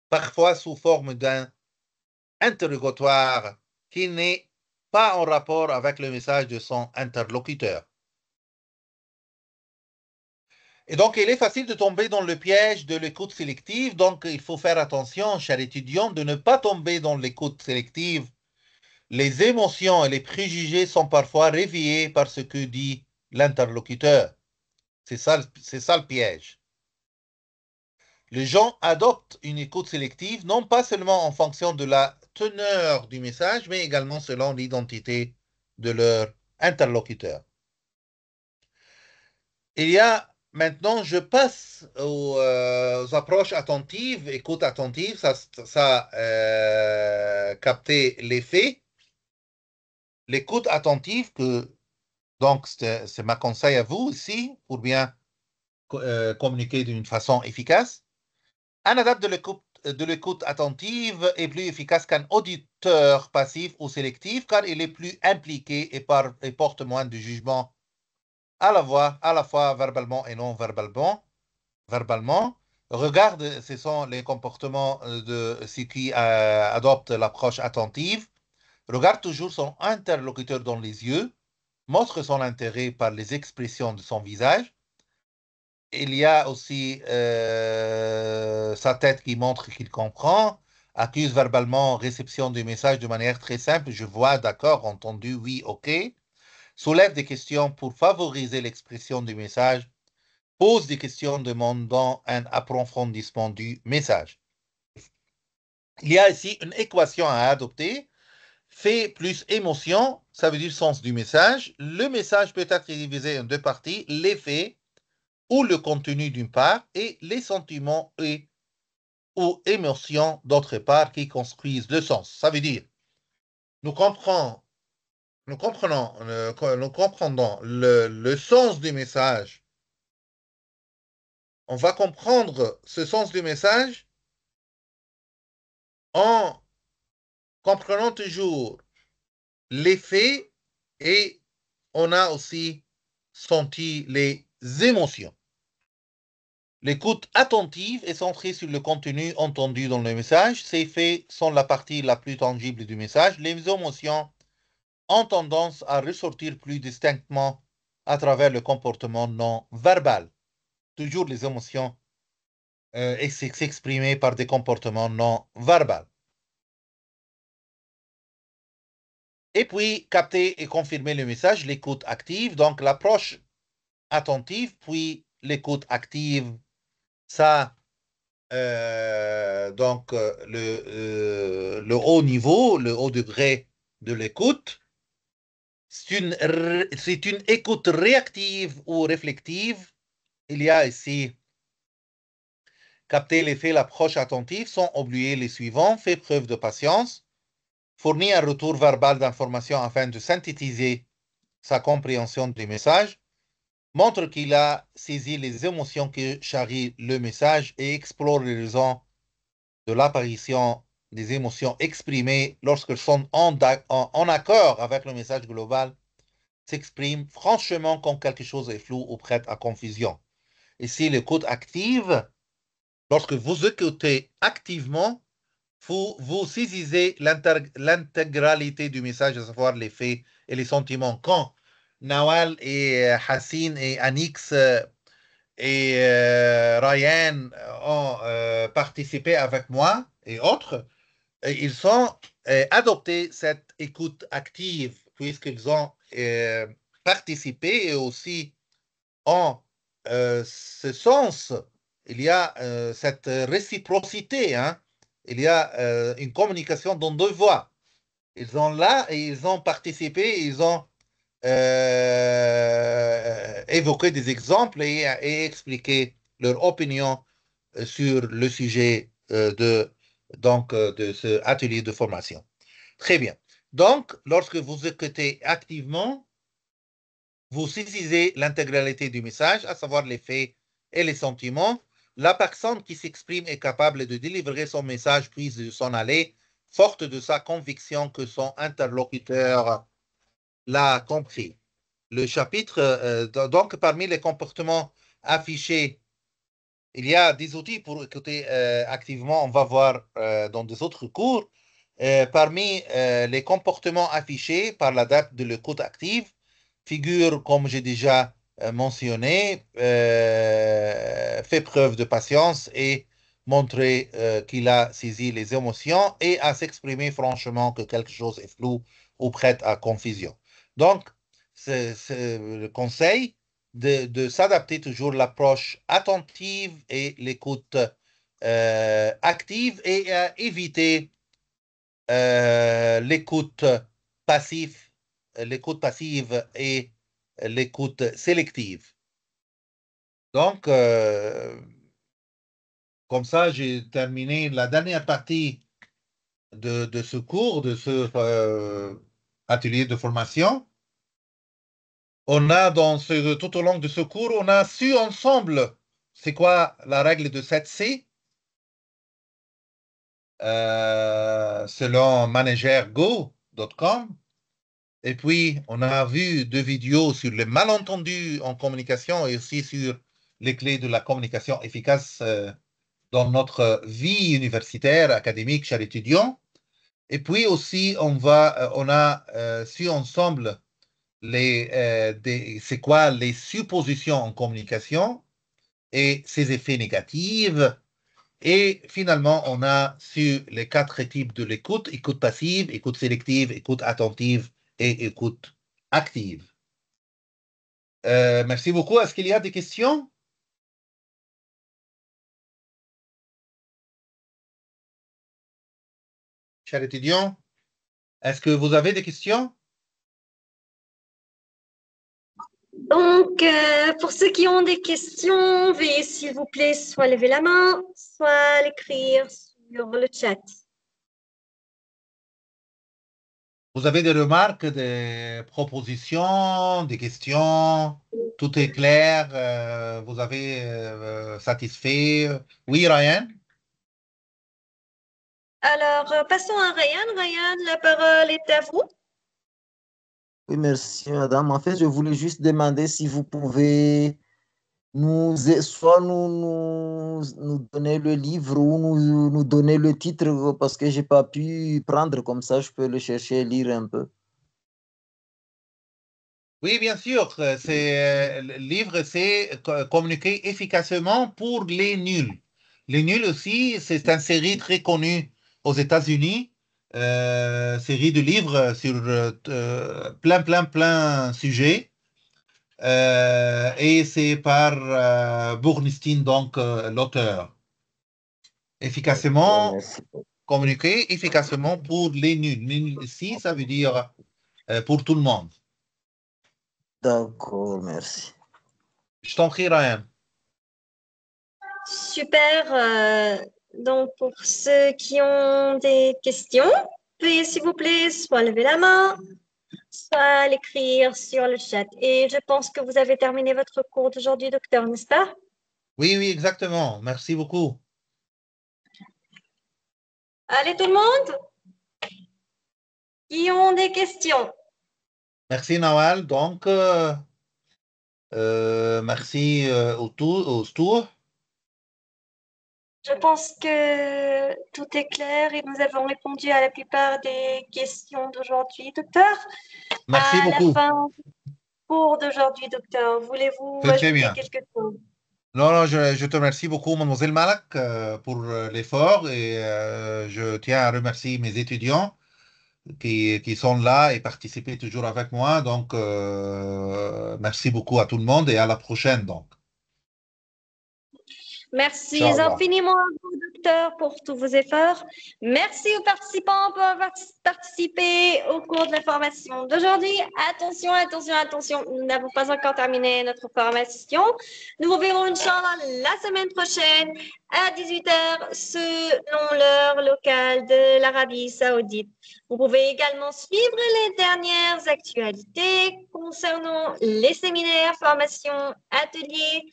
parfois sous forme d'un interrogatoire qui n'est pas en rapport avec le message de son interlocuteur. Et donc, il est facile de tomber dans le piège de l'écoute sélective. Donc, il faut faire attention, chers étudiants, de ne pas tomber dans l'écoute sélective. Les émotions et les préjugés sont parfois réveillés par ce que dit l'interlocuteur. C'est ça le piège. Les gens adoptent une écoute sélective, non pas seulement en fonction de la teneur du message, mais également selon l'identité de leur interlocuteur. Il y a maintenant, je passe aux approches attentives, écoute attentive, ça capter l'effet. L'écoute attentive, donc c'est ma conseil à vous ici, pour bien communiquer d'une façon efficace. Un adepte de l'écoute attentive est plus efficace qu'un auditeur passif ou sélectif, car il est plus impliqué et porte moins de jugement à la fois verbalement et non verbalement. Regarde, ce sont les comportements de ceux qui adoptent l'approche attentive. Regarde toujours son interlocuteur dans les yeux, montre son intérêt par les expressions de son visage. Il y a aussi sa tête qui montre qu'il comprend, accuse verbalement réception du message de manière très simple, je vois, d'accord, entendu, oui, ok. Soulève des questions pour favoriser l'expression du message, pose des questions demandant un approfondissement du message. Il y a ici une équation à adopter. Fait plus émotion, ça veut dire sens du message. Le message peut être divisé en deux parties, l'effet ou le contenu d'une part et les sentiments ou émotions d'autre part qui construisent le sens. Ça veut dire, nous comprenons le sens du message. On va comprendre ce sens du message en comprenant toujours l'effet et on a aussi senti les émotions. L'écoute attentive est centrée sur le contenu entendu dans le message. Ces faits sont la partie la plus tangible du message. Les émotions ont tendance à ressortir plus distinctement à travers le comportement non verbal. Toujours les émotions s'exprimer par des comportements non verbaux. Et puis, capter et confirmer le message, l'écoute active. Donc, l'approche attentive, puis l'écoute active. Ça, donc, le haut niveau, le haut degré de l'écoute, c'est une écoute réactive ou réflexive. Il y a ici capter les faits, l'approche attentive, sans oublier les suivants, fait preuve de patience, fournit un retour verbal d'information afin de synthétiser sa compréhension du message, montre qu'il a saisi les émotions que charrie le message et explore les raisons de l'apparition des émotions exprimées lorsqu'elles sont en accord avec le message global, s'exprime franchement quand quelque chose est flou ou prête à confusion. Ici, l'écoute active, lorsque vous écoutez activement, vous saisissez l'intégralité du message, à savoir les faits et les sentiments. Quand Nawal et Hassine et Anix et Ryan ont participé avec moi et autres, ils ont adopté cette écoute active puisqu'ils ont participé et aussi en ce sens, il y a cette réciprocité, hein? Il y a une communication dans deux voies. Ils sont là et ils ont participé, ils ont évoqué des exemples et expliqué leur opinion sur le sujet de ce atelier de formation. Très bien. Donc, lorsque vous écoutez activement, vous saisissez l'intégralité du message, à savoir les faits et les sentiments. La personne qui s'exprime est capable de délivrer son message puis de s'en aller forte de sa conviction que son interlocuteur l'a compris. Le chapitre, donc, parmi les comportements affichés, il y a des outils pour écouter activement. On va voir dans des autres cours. Parmi les comportements affichés par l'adepte de l'écoute active, figure, comme j'ai déjà mentionné, fait preuve de patience et montrer qu'il a saisi les émotions et à s'exprimer franchement que quelque chose est flou ou prête à confusion. Donc, c'est le conseil de s'adapter toujours l'approche attentive et l'écoute active et éviter l'écoute passive et l'écoute sélective. Donc, comme ça, j'ai terminé la dernière partie de ce cours, de ce atelier de formation. On a tout au long de ce cours, on a su ensemble c'est quoi la règle de 7C selon managergo.com. Et puis, on a vu 2 vidéos sur les malentendus en communication et aussi sur les clés de la communication efficace dans notre vie universitaire, académique, chers étudiants. Et puis aussi, on a su ensemble c'est quoi les suppositions en communication et ses effets négatifs. Et finalement, on a su les 4 types de l'écoute: écoute passive, écoute sélective, écoute attentive et écoute active. Merci beaucoup. Est-ce qu'il y a des questions? Chers étudiants, est-ce que vous avez des questions? Donc, pour ceux qui ont des questions, veuillez s'il vous plaît soit lever la main, soit l'écrire sur le chat. Vous avez des remarques, des propositions, des questions? Tout est clair? Vous avez satisfait? Oui, Ryan? Alors, passons à Ryan. Ryan, la parole est à vous. Oui, merci, madame. En fait, je voulais juste demander si vous pouvez soit nous donner le livre ou nous donner le titre parce que je n'ai pas pu prendre comme ça, je peux le chercher et lire un peu. Oui, bien sûr. Le livre, c'est communiquer efficacement pour les nuls. Les nuls aussi, c'est une série très connue aux États-Unis, série de livres sur plein de sujets. Et c'est par Bournistein, donc l'auteur. Efficacement, Merci. communiquer efficacement pour les nuls. Nuls ici, ça veut dire pour tout le monde. D'accord, merci. Je t'en prie, Ryan. Super. Donc, pour ceux qui ont des questions, veuillez s'il vous plaît soit lever la main, soit l'écrire sur le chat. Et je pense que vous avez terminé votre cours d'aujourd'hui, docteur, n'est-ce pas? Oui, exactement. Merci beaucoup. Allez, tout le monde qui ont des questions? Merci, Nawal. Donc, merci au tour. Je pense que tout est clair et nous avons répondu à la plupart des questions d'aujourd'hui, docteur. Merci à beaucoup. la fin du cours d'aujourd'hui, docteur, voulez-vous Très ajouter bien. quelque chose? Non, je te remercie beaucoup, mademoiselle Malak, pour l'effort et je tiens à remercier mes étudiants qui sont là et participent toujours avec moi. Donc, merci beaucoup à tout le monde et à la prochaine. Donc, Merci Inch'Allah. infiniment à vous, docteur, pour tous vos efforts. Merci aux participants pour avoir participé au cours de la formation d'aujourd'hui. Attention, nous n'avons pas encore terminé notre formation. Nous vous verrons, Inch'Allah, la semaine prochaine à 18h selon l'heure locale de l'Arabie Saoudite. Vous pouvez également suivre les dernières actualités concernant les séminaires, formations, ateliers,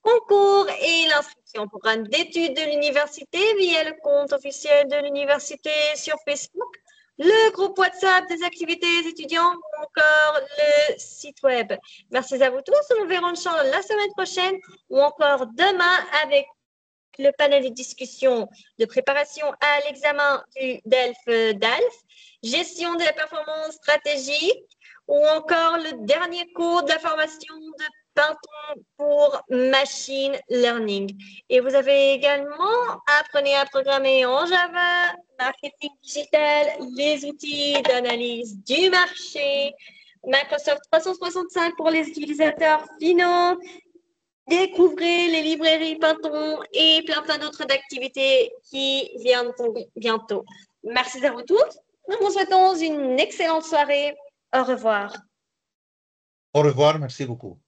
concours et l'inscription au programme d'études de l'université via le compte officiel de l'université sur Facebook, le groupe WhatsApp des activités étudiants ou encore le site web. Merci à vous tous. Nous verrons Inch'Allah la semaine prochaine ou encore demain avec le panel de discussion de préparation à l'examen du DELF, gestion de la performance stratégique ou encore le dernier cours de la formation de Python pour Machine Learning. Et vous avez également appris à programmer en Java, marketing digital, les outils d'analyse du marché, Microsoft 365 pour les utilisateurs finaux. Découvrez les librairies Python et plein d'autres activités qui viendront bientôt. Merci à vous tous. Nous vous souhaitons une excellente soirée. Au revoir. Au revoir, merci beaucoup.